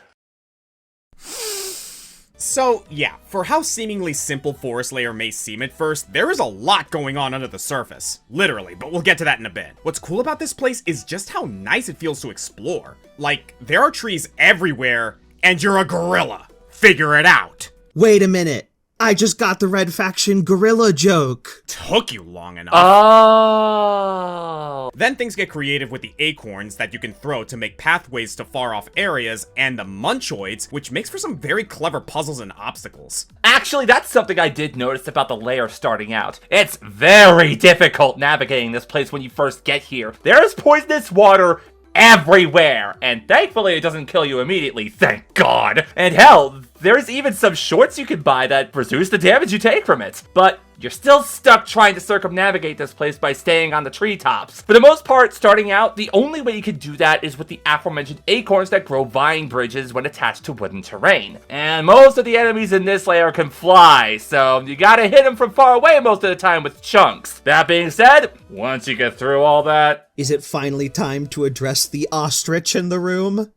So, yeah, for how seemingly simple Forest Layer may seem at first, there is a lot going on under the surface. Literally, but we'll get to that in a bit. What's cool about this place is just how nice it feels to explore. Like, there are trees everywhere, and you're a gorilla. Figure it out. Wait a minute. I just got the Red Faction gorilla joke. Took you long enough. Oh. Then things get creative with the acorns that you can throw to make pathways to far-off areas, and the munchoids, which makes for some very clever puzzles and obstacles. Actually, that's something I did notice about the layer starting out. It's very difficult navigating this place when you first get here. There is poisonous water everywhere, and thankfully it doesn't kill you immediately, thank God. And hell, there's even some shorts you can buy that reduce the damage you take from it. But you're still stuck trying to circumnavigate this place by staying on the treetops. For the most part, starting out, the only way you can do that is with the aforementioned acorns that grow vine bridges when attached to wooden terrain. And most of the enemies in this layer can fly, so you gotta hit them from far away most of the time with chunks. That being said, once you get through all that... Is it finally time to address the ostrich in the room?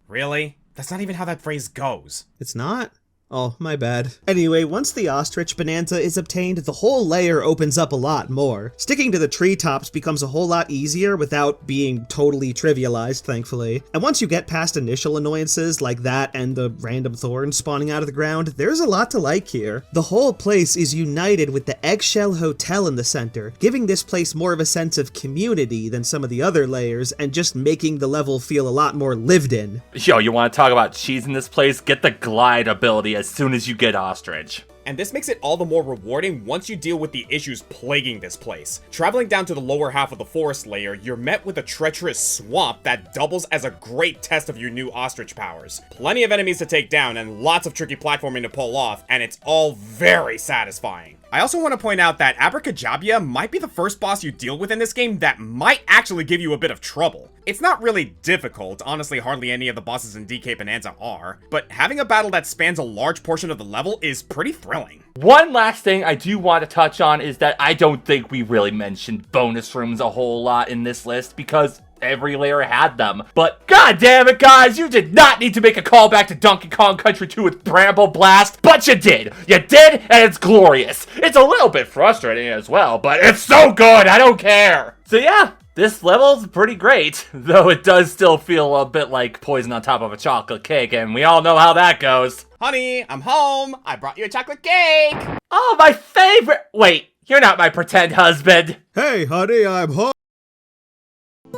Really? That's not even how that phrase goes. It's not? Oh, my bad. Anyway, once the ostrich Bananza is obtained, the whole layer opens up a lot more. Sticking to the treetops becomes a whole lot easier without being totally trivialized, thankfully. And once you get past initial annoyances like that and the random thorns spawning out of the ground, there's a lot to like here. The whole place is united with the Eggshell Hotel in the center, giving this place more of a sense of community than some of the other layers, and just making the level feel a lot more lived in. Yo, you want to talk about cheese in this place? Get the glide ability as soon as you get ostrich. And this makes it all the more rewarding once you deal with the issues plaguing this place. Traveling down to the lower half of the forest layer, you're met with a treacherous swamp that doubles as a great test of your new ostrich powers. Plenty of enemies to take down and lots of tricky platforming to pull off, and it's all very satisfying. I also want to point out that Abracadabra might be the first boss you deal with in this game that might actually give you a bit of trouble. It's not really difficult, honestly hardly any of the bosses in DK Bananza are, but having a battle that spans a large portion of the level is pretty thrilling. One last thing I do want to touch on is that I don't think we really mentioned bonus rooms a whole lot in this list because every layer had them. But god damn it, guys, you did not need to make a callback to Donkey Kong Country 2 with Bramble Blast, but you did. You did, and it's glorious. It's a little bit frustrating as well, but it's so good, I don't care. So yeah, this level's pretty great, though it does still feel a bit like poison on top of a chocolate cake, and we all know how that goes. Honey, I'm home. I brought you a chocolate cake. Oh, my favorite. Wait, you're not my pretend husband. Hey, honey, I'm home.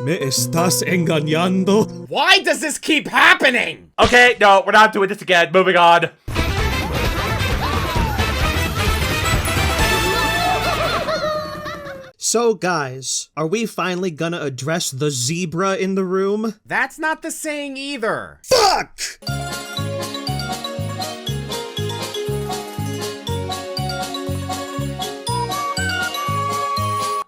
¿Me estás engañando? Why does this keep happening? Okay, no, we're not doing this again. Moving on. So, guys, are we finally gonna address the zebra in the room? That's not the saying either. Fuck!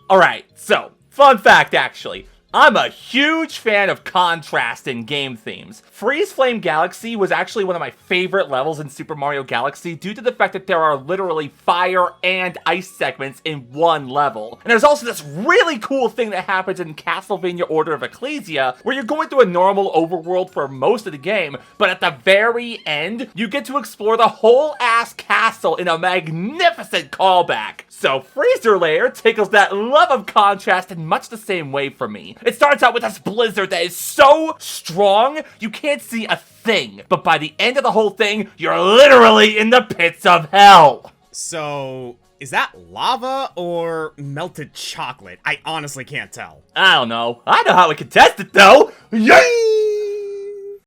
Alright, so, fun fact actually. I'm a huge fan of contrast in game themes. Freeze Flame Galaxy was actually one of my favorite levels in Super Mario Galaxy due to the fact that there are literally fire and ice segments in one level. And there's also this really cool thing that happens in Castlevania Order of Ecclesia where you're going through a normal overworld for most of the game, but at the very end, you get to explore the whole ass castle in a magnificent callback. So Freezer Layer tickles that love of contrast in much the same way for me. It starts out with this blizzard that is so strong, you can't see a thing. But by the end of the whole thing, you're literally in the pits of hell. So, is that lava or melted chocolate? I honestly can't tell. I don't know. I know how we can test it though. Yay!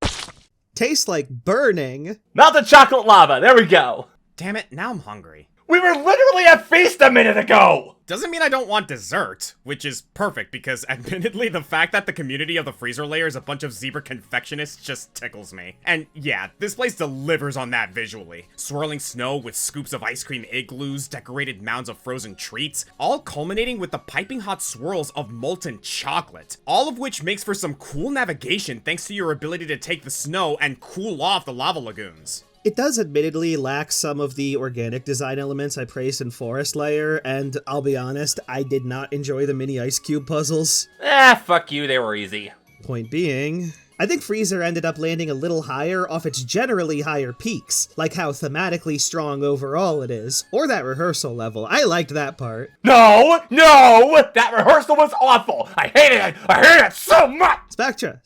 Tastes like burning. Melted chocolate lava. There we go. Damn it, now I'm hungry. We were literally at feast a minute ago. Doesn't mean I don't want dessert, which is perfect because admittedly the fact that the community of the Freezer Layer is a bunch of zebra confectionists just tickles me. And yeah, this place delivers on that visually. Swirling snow with scoops of ice cream igloos, decorated mounds of frozen treats, all culminating with the piping hot swirls of molten chocolate. All of which makes for some cool navigation thanks to your ability to take the snow and cool off the lava lagoons. It does admittedly lack some of the organic design elements I praised in Forest Layer, and I'll be honest, I did not enjoy the mini ice cube puzzles. Fuck you, they were easy. Point being, I think Freezer ended up landing a little higher off its generally higher peaks, like how thematically strong overall it is, or that rehearsal level. I liked that part. No, that rehearsal was awful. I hated it so much. Spectra,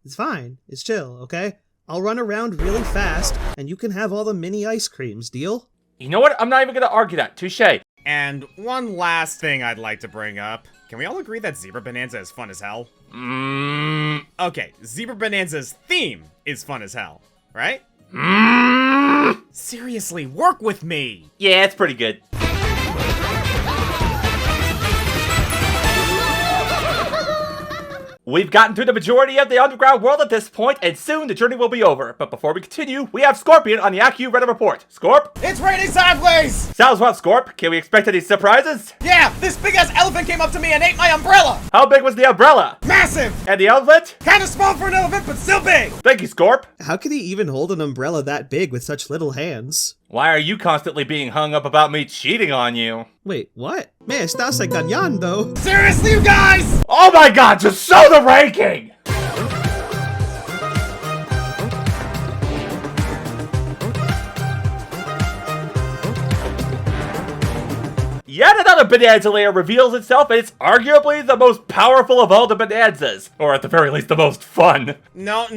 it's fine. It's chill, okay? I'll run around really fast, and you can have all the mini ice creams, deal? You know what? I'm not even gonna argue that. Touche. And one last thing I'd like to bring up. Can we all agree that Zebra Bananza is fun as hell? Okay, Zebra Bananza's theme is fun as hell, right? Seriously, work with me! Yeah, it's pretty good. We've gotten through the majority of the underground world at this point, and soon the journey will be over. But before we continue, we have Scorpion on the AccuReddit Reddit report. Scorp? It's raining sideways! Sounds well, Scorp. Can we expect any surprises? Yeah, this big-ass elephant came up to me and ate my umbrella! How big was the umbrella? Massive! And the elephant? Kinda small for an elephant, but still big! Thank you, Scorp. How could he even hold an umbrella that big with such little hands? Why are you constantly being hung up about me cheating on you? Wait, what? Me estás engañando. Seriously, you guys! Oh my god, just show the ranking! Yet another Bananza layer reveals itself, and it's arguably the most powerful of all the Bananzas. Or at the very least, the most fun. No,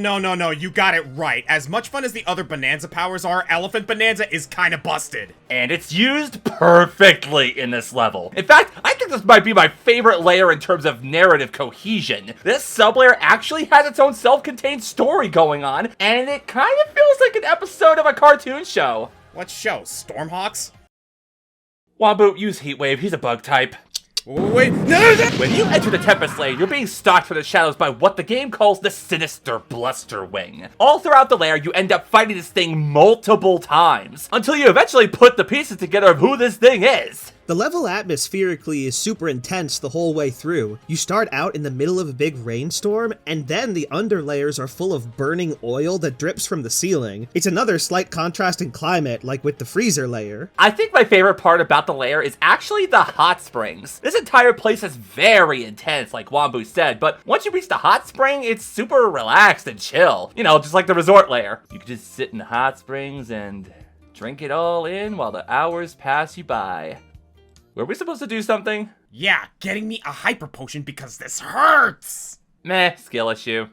you got it right. As much fun as the other Bananza powers are, Elephant Bananza is kinda busted. And it's used perfectly in this level. In fact, I think this might be my favorite layer in terms of narrative cohesion. This sub-layer actually has its own self-contained story going on, and it kind of feels like an episode of a cartoon show. What show, Stormhawks? Wombo, use Heatwave, he's a bug type. Wait, no! When you enter the Tempest lair, you're being stalked from the shadows by what the game calls the Sinister Bluster Wing. All throughout the lair, you end up fighting this thing multiple times, until you eventually put the pieces together of who this thing is. The level atmospherically is super intense the whole way through. You start out in the middle of a big rainstorm, and then the underlayers are full of burning oil that drips from the ceiling. It's another slight contrast in climate, like with the freezer layer. I think my favorite part about the lair is actually the hot springs. This entire place is very intense, like Wombu said, but once you reach the hot spring, it's super relaxed and chill. You know, just like the resort lair. You can just sit in the hot springs and drink it all in while the hours pass you by. Were we supposed to do something? Yeah, getting me a hyper potion because this hurts! Meh, skill issue.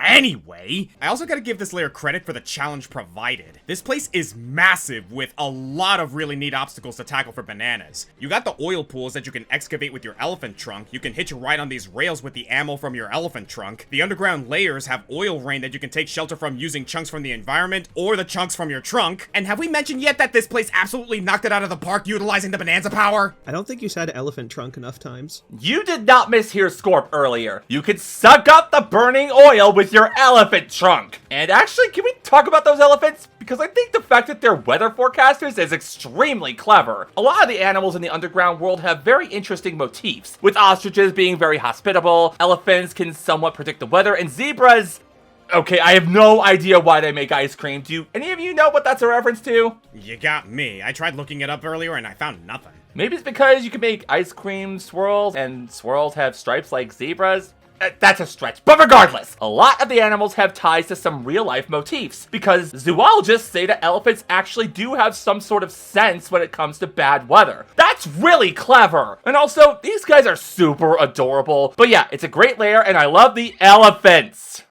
Anyway, I also gotta give this layer credit for the challenge provided. This place is massive with a lot of really neat obstacles to tackle for bananas. You got the oil pools that you can excavate with your elephant trunk, you can hitch a ride on these rails with the ammo from your elephant trunk, the underground layers have oil rain that you can take shelter from using chunks from the environment or the chunks from your trunk, and have we mentioned yet that this place absolutely knocked it out of the park utilizing the Bananza power? I don't think you said elephant trunk enough times. You did not mishear Scorp earlier. You could suck up the burning oil with your elephant trunk. And actually, can we talk about those elephants? Because I think the fact that they're weather forecasters is extremely clever. A lot of the animals in the underground world have very interesting motifs, with ostriches being very hospitable, elephants can somewhat predict the weather, and zebras... Okay, I have no idea why they make ice cream. Do any of you know what that's a reference to? You got me. I tried looking it up earlier and I found nothing. Maybe it's because you can make ice cream swirls, and swirls have stripes like zebras? That's a stretch, but regardless, a lot of the animals have ties to some real-life motifs, because zoologists say that elephants actually do have some sort of sense when it comes to bad weather. That's really clever! And also, these guys are super adorable. But yeah, it's a great lair, and I love the elephants!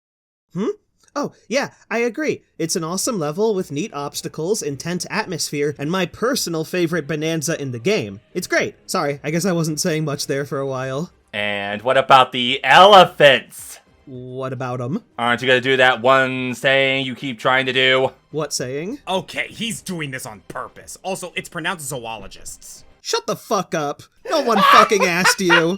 Oh, yeah, I agree. It's an awesome level with neat obstacles, intense atmosphere, and my personal favorite Bananza in the game. It's great. Sorry, I guess I wasn't saying much there for a while. And what about the elephants? What about them? Aren't you gonna do that one saying you keep trying to do? What saying? Okay, he's doing this on purpose. Also, it's pronounced zoologists. Shut the fuck up. No one fucking asked you.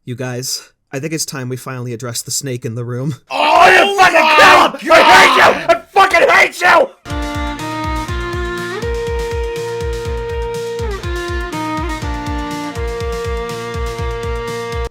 You guys, I think it's time we finally address the snake in the room. Oh, you fucking killed! I hate you! I fucking hate you!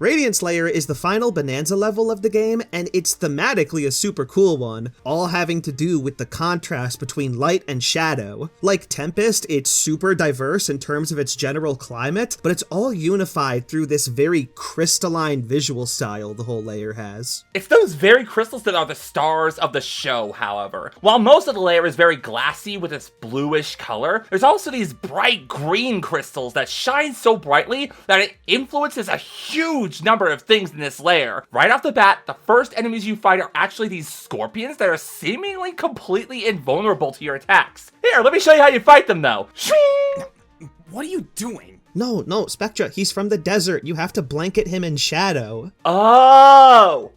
Radiance Layer is the final Bananza level of the game, and it's thematically a super cool one, all having to do with the contrast between light and shadow. Like Tempest, it's super diverse in terms of its general climate, but it's all unified through this very crystalline visual style the whole layer has. It's those very crystals that are the stars of the show, however. While most of the layer is very glassy with its bluish color, there's also these bright green crystals that shine so brightly that it influences a huge number of things in this layer. Right off the bat, the first enemies you fight are actually these scorpions that are seemingly completely invulnerable to your attacks. Here, let me show you how you fight them though. What are you doing? No, Spectra, he's from the desert. You have to blanket him in shadow. Oh!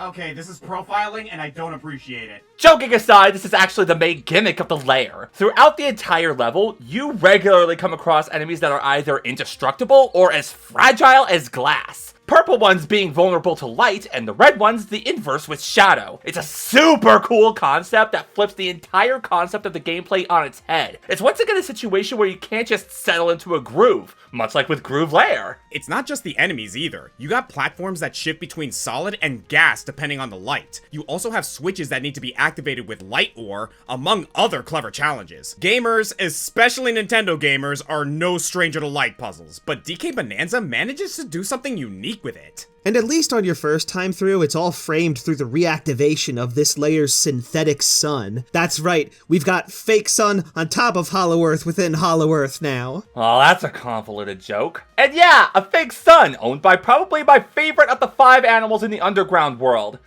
Okay, this is profiling and I don't appreciate it. Joking aside, this is actually the main gimmick of the lair. Throughout the entire level, you regularly come across enemies that are either indestructible or as fragile as glass. Purple ones being vulnerable to light, and the red ones the inverse with shadow. It's a super cool concept that flips the entire concept of the gameplay on its head. It's once again a situation where you can't just settle into a groove, much like with Groove Lair. It's not just the enemies either. You got platforms that shift between solid and gas depending on the light. You also have switches that need to be activated with light ore, among other clever challenges. Gamers, especially Nintendo gamers, are no stranger to light puzzles, but DK Bananza manages to do something unique with it. And at least on your first time through, it's all framed through the reactivation of this layer's synthetic sun. That's right, we've got fake sun on top of Hollow Earth within Hollow Earth now. Oh, that's a convoluted joke. And yeah, a fake sun, owned by probably my favorite of the 5 animals in the underground world.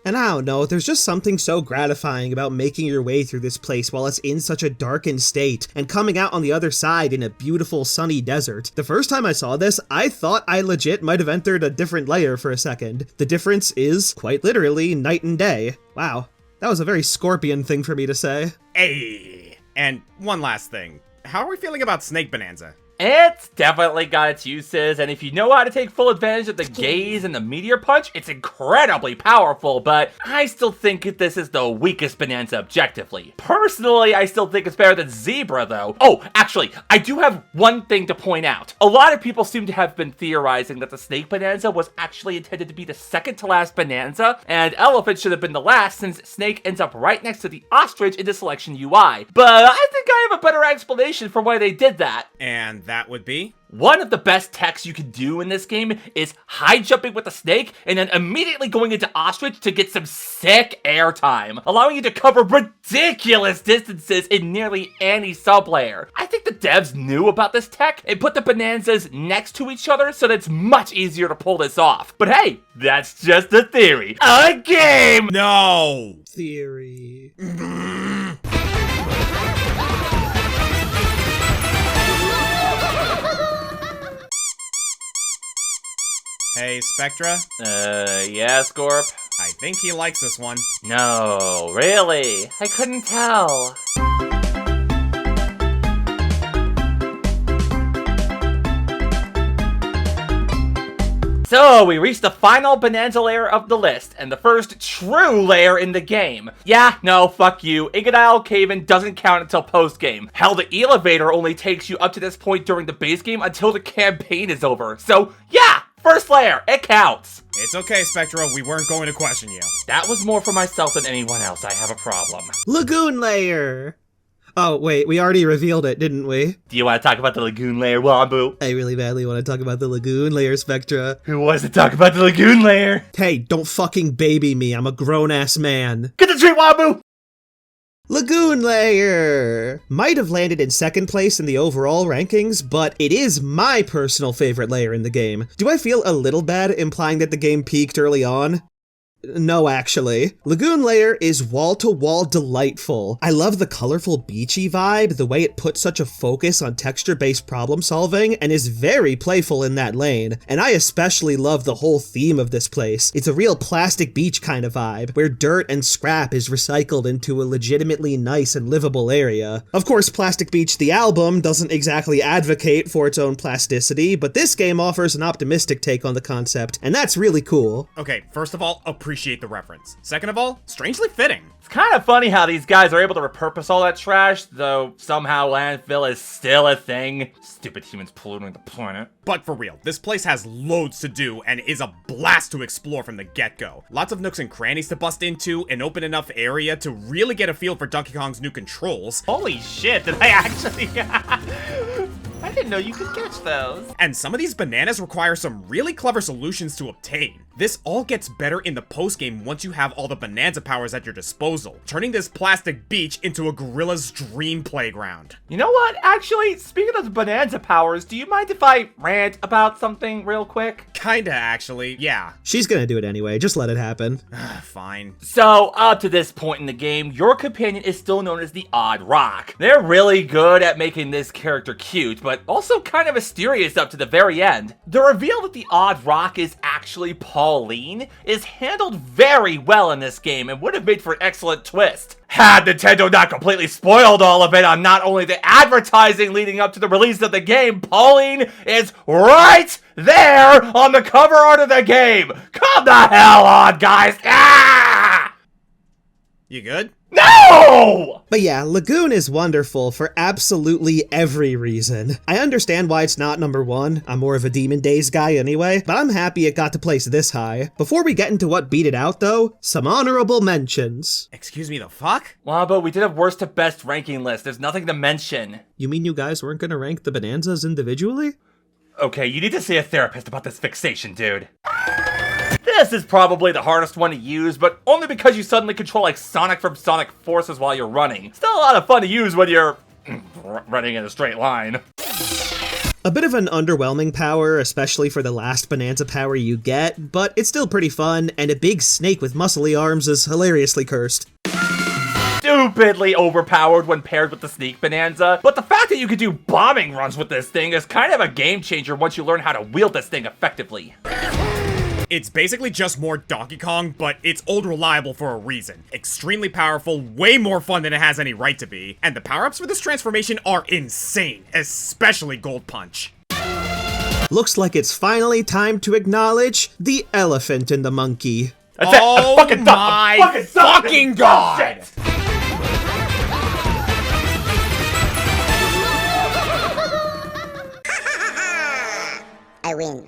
And I don't know, there's just something so gratifying about making your way through this place while it's in such a darkened state, and coming out on the other side in a beautiful sunny desert. The first time I saw this, I thought I legit might have entered a different layer for a second. The difference is, quite literally, night and day. Wow, that was a very Scorpion thing for me to say. Hey! And one last thing. How are we feeling about Snake Bananza? It's definitely got its uses, and if you know how to take full advantage of the gaze and the meteor punch, it's incredibly powerful, but I still think this is the weakest Bananza objectively. Personally, I still think it's better than Zebra, though. Oh, actually, I do have one thing to point out. A lot of people seem to have been theorizing that the Snake Bananza was actually intended to be the second to last Bananza, and Elephant should have been the last since Snake ends up right next to the ostrich in the selection UI. But I think I have a better explanation for why they did that. And that would be? One of the best techs you can do in this game is high jumping with the snake and then immediately going into ostrich to get some sick airtime, allowing you to cover ridiculous distances in nearly any sublayer. I think the devs knew about this tech and put the Bananzas next to each other so that it's much easier to pull this off. But hey, that's just a theory. A game! No! Theory. Hey, Spectra? Yeah, Scorp? I think he likes this one. No, really? I couldn't tell. So, we reached the final Bananza layer of the list, and the first true layer in the game. Yeah, no, fuck you. Ingadile Cave-In doesn't count until post-game. Hell, the elevator only takes you up to this point during the base game until the campaign is over. So, yeah! First layer, it counts. It's okay, Spectra, we weren't going to question you. That was more for myself than anyone else. I have a problem. Lagoon layer! Oh, wait, we already revealed it, didn't we? Do you want to talk about the Lagoon layer, Wambu? I really badly want to talk about the Lagoon layer, Spectra. Who wants to talk about the Lagoon layer? Hey, don't fucking baby me, I'm a grown-ass man. Get the treat, Wambu! Lagoon layer! Might have landed in second place in the overall rankings, but it is my personal favorite layer in the game. Do I feel a little bad implying that the game peaked early on? No, actually. Lagoon Layer is wall-to-wall delightful. I love the colorful beachy vibe, the way it puts such a focus on texture-based problem solving, and is very playful in that lane. And I especially love the whole theme of this place. It's a real plastic beach kind of vibe, where dirt and scrap is recycled into a legitimately nice and livable area. Of course, Plastic Beach the album doesn't exactly advocate for its own plasticity, but this game offers an optimistic take on the concept, and that's really cool. Okay, first of all, appreciate the reference. Second of all, strangely fitting. It's kind of funny how these guys are able to repurpose all that trash, though somehow landfill is still a thing. Stupid humans polluting the planet. But for real, this place has loads to do and is a blast to explore from the get-go. Lots of nooks and crannies to bust into, an open enough area to really get a feel for Donkey Kong's new controls. Holy shit, did I actually... I didn't know you could catch those. And some of these bananas require some really clever solutions to obtain. This all gets better in the post-game once you have all the Bananza powers at your disposal, turning this plastic beach into a gorilla's dream playground. You know what? Actually, speaking of the Bananza powers, do you mind if I rant about something real quick? Kinda, actually, yeah. She's gonna do it anyway, just let it happen. Fine. So, up to this point in the game, your companion is still known as the Odd Rock. They're really good at making this character cute, but also kind of mysterious up to the very end. The reveal that the Odd Rock is actually Pauline is handled very well in this game and would have made for an excellent twist. Had Nintendo not completely spoiled all of it on not only the advertising leading up to the release of the game, Pauline is right there on the cover art of the game! Come the hell on, guys! Ah! You good? No! But yeah, Lagoon is wonderful for absolutely every reason. I understand why it's not number one. I'm more of a Demon Days guy anyway, but I'm happy it got to place this high. Before we get into what beat it out though, some honorable mentions. Excuse me, the fuck? Well, but we did a worst to best ranking list. There's nothing to mention. You mean you guys weren't gonna rank the Bananzas individually? Okay, you need to see a therapist about this fixation, dude. This is probably the hardest one to use, but only because you suddenly control like Sonic from Sonic Forces while you're running. Still a lot of fun to use when you're running in a straight line. A bit of an underwhelming power, especially for the last Bananza power you get, but it's still pretty fun, and a big snake with muscly arms is hilariously cursed. Stupidly overpowered when paired with the Sneak Bananza, but the fact that you could do bombing runs with this thing is kind of a game changer once you learn how to wield this thing effectively. It's basically just more Donkey Kong, but it's old reliable for a reason. Extremely powerful, way more fun than it has any right to be, and the power-ups for this transformation are insane, especially Gold Punch. Looks like it's finally time to acknowledge the elephant in the monkey. That's it. I'm fucking done. My fucking god! I win.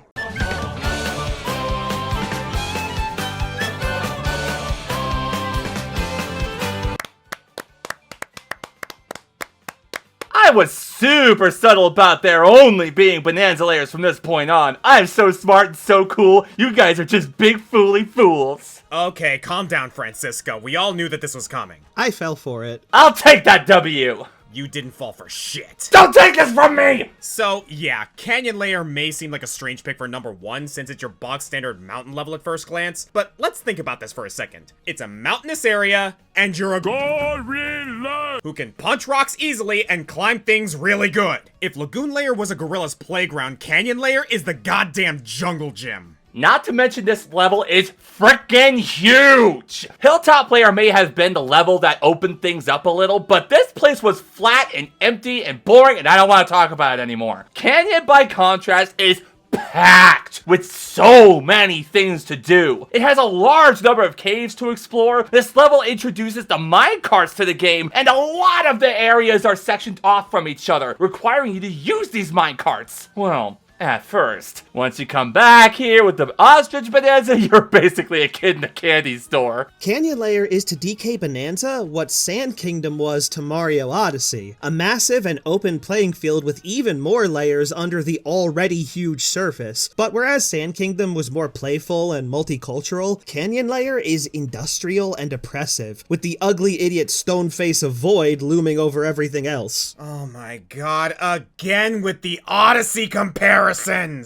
I was super subtle about there only being Bananza layers from this point on. I'm so smart and so cool, you guys are just big fooly fools. Okay, calm down, Francisco. We all knew that this was coming. I fell for it. I'll take that W. You didn't fall for shit. Don't take this from me! So, yeah, Canyon Layer may seem like a strange pick for number 1 since it's your bog standard mountain level at first glance, but let's think about this for a second. It's a mountainous area, and you're a gorilla who can punch rocks easily and climb things really good. If Lagoon Layer was a gorilla's playground, Canyon Layer is the goddamn jungle gym. Not to mention this level is frickin' huge! Hilltop Layer may have been the level that opened things up a little, but this place was flat and empty and boring and I don't want to talk about it anymore. Canyon, by contrast, is packed with so many things to do. It has a large number of caves to explore. This level introduces the minecarts to the game, and a lot of the areas are sectioned off from each other, requiring you to use these minecarts. Well, at first. Once you come back here with the ostrich Bananza, you're basically a kid in a candy store. Canyon Layer is to DK Bananza what Sand Kingdom was to Mario Odyssey. A massive and open playing field with even more layers under the already huge surface. But whereas Sand Kingdom was more playful and multicultural, Canyon Layer is industrial and oppressive, with the ugly idiot stone face of Void looming over everything else. Oh my god, again with the Odyssey comparisons!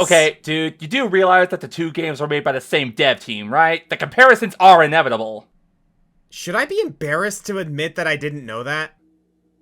Okay, dude, you do realize that the two games were made by the same dev team, right? The comparisons are inevitable. Should I be embarrassed to admit that I didn't know that?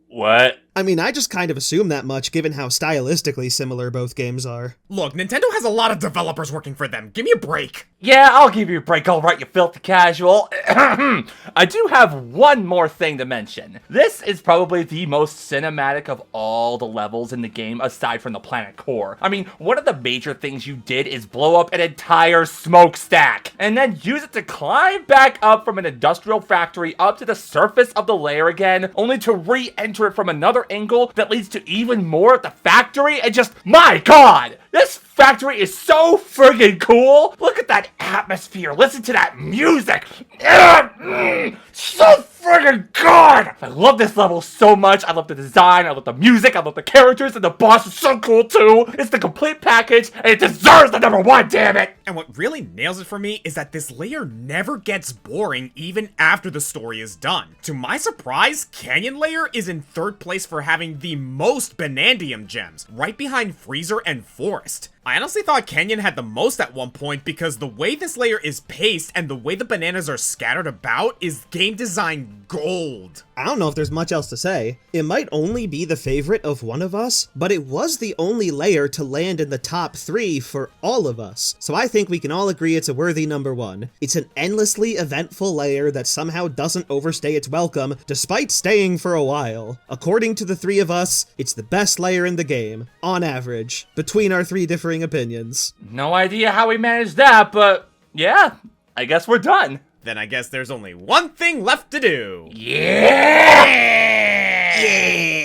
What? I mean, I just kind of assume that much given how stylistically similar both games are. Look, Nintendo has a lot of developers working for them. Give me a break. Yeah, I'll give you a break, alright, you filthy casual. I do have one more thing to mention. This is probably the most cinematic of all the levels in the game aside from the planet core. I mean, one of the major things you did is blow up an entire smokestack, and then use it to climb back up from an industrial factory up to the surface of the layer again, only to re-enter it from another angle that leads to even more of the factory, and just, my god! This factory is so friggin' cool! Look at that atmosphere, listen to that music! So friggin' good! I love this level so much, I love the design, I love the music, I love the characters, and the boss is so cool too! It's the complete package, and it deserves the number 1, damn it! And what really nails it for me is that this layer never gets boring even after the story is done. To my surprise, Canyon Layer is in 3rd place for having the most Banandium gems, right behind Freezer and Forest. I honestly thought Canyon had the most at one point because the way this layer is paced and the way the bananas are scattered about is game design gold. I don't know if there's much else to say. It might only be the favorite of one of us, but it was the only layer to land in the top 3 for all of us. So I think we can all agree it's a worthy number 1. It's an endlessly eventful layer that somehow doesn't overstay its welcome, despite staying for a while. According to the 3 of us, it's the best layer in the game, on average, between our 3 different opinions. No idea how we managed that, but yeah, I guess we're done. Then I guess there's only one thing left to do. Yeah! Yeah!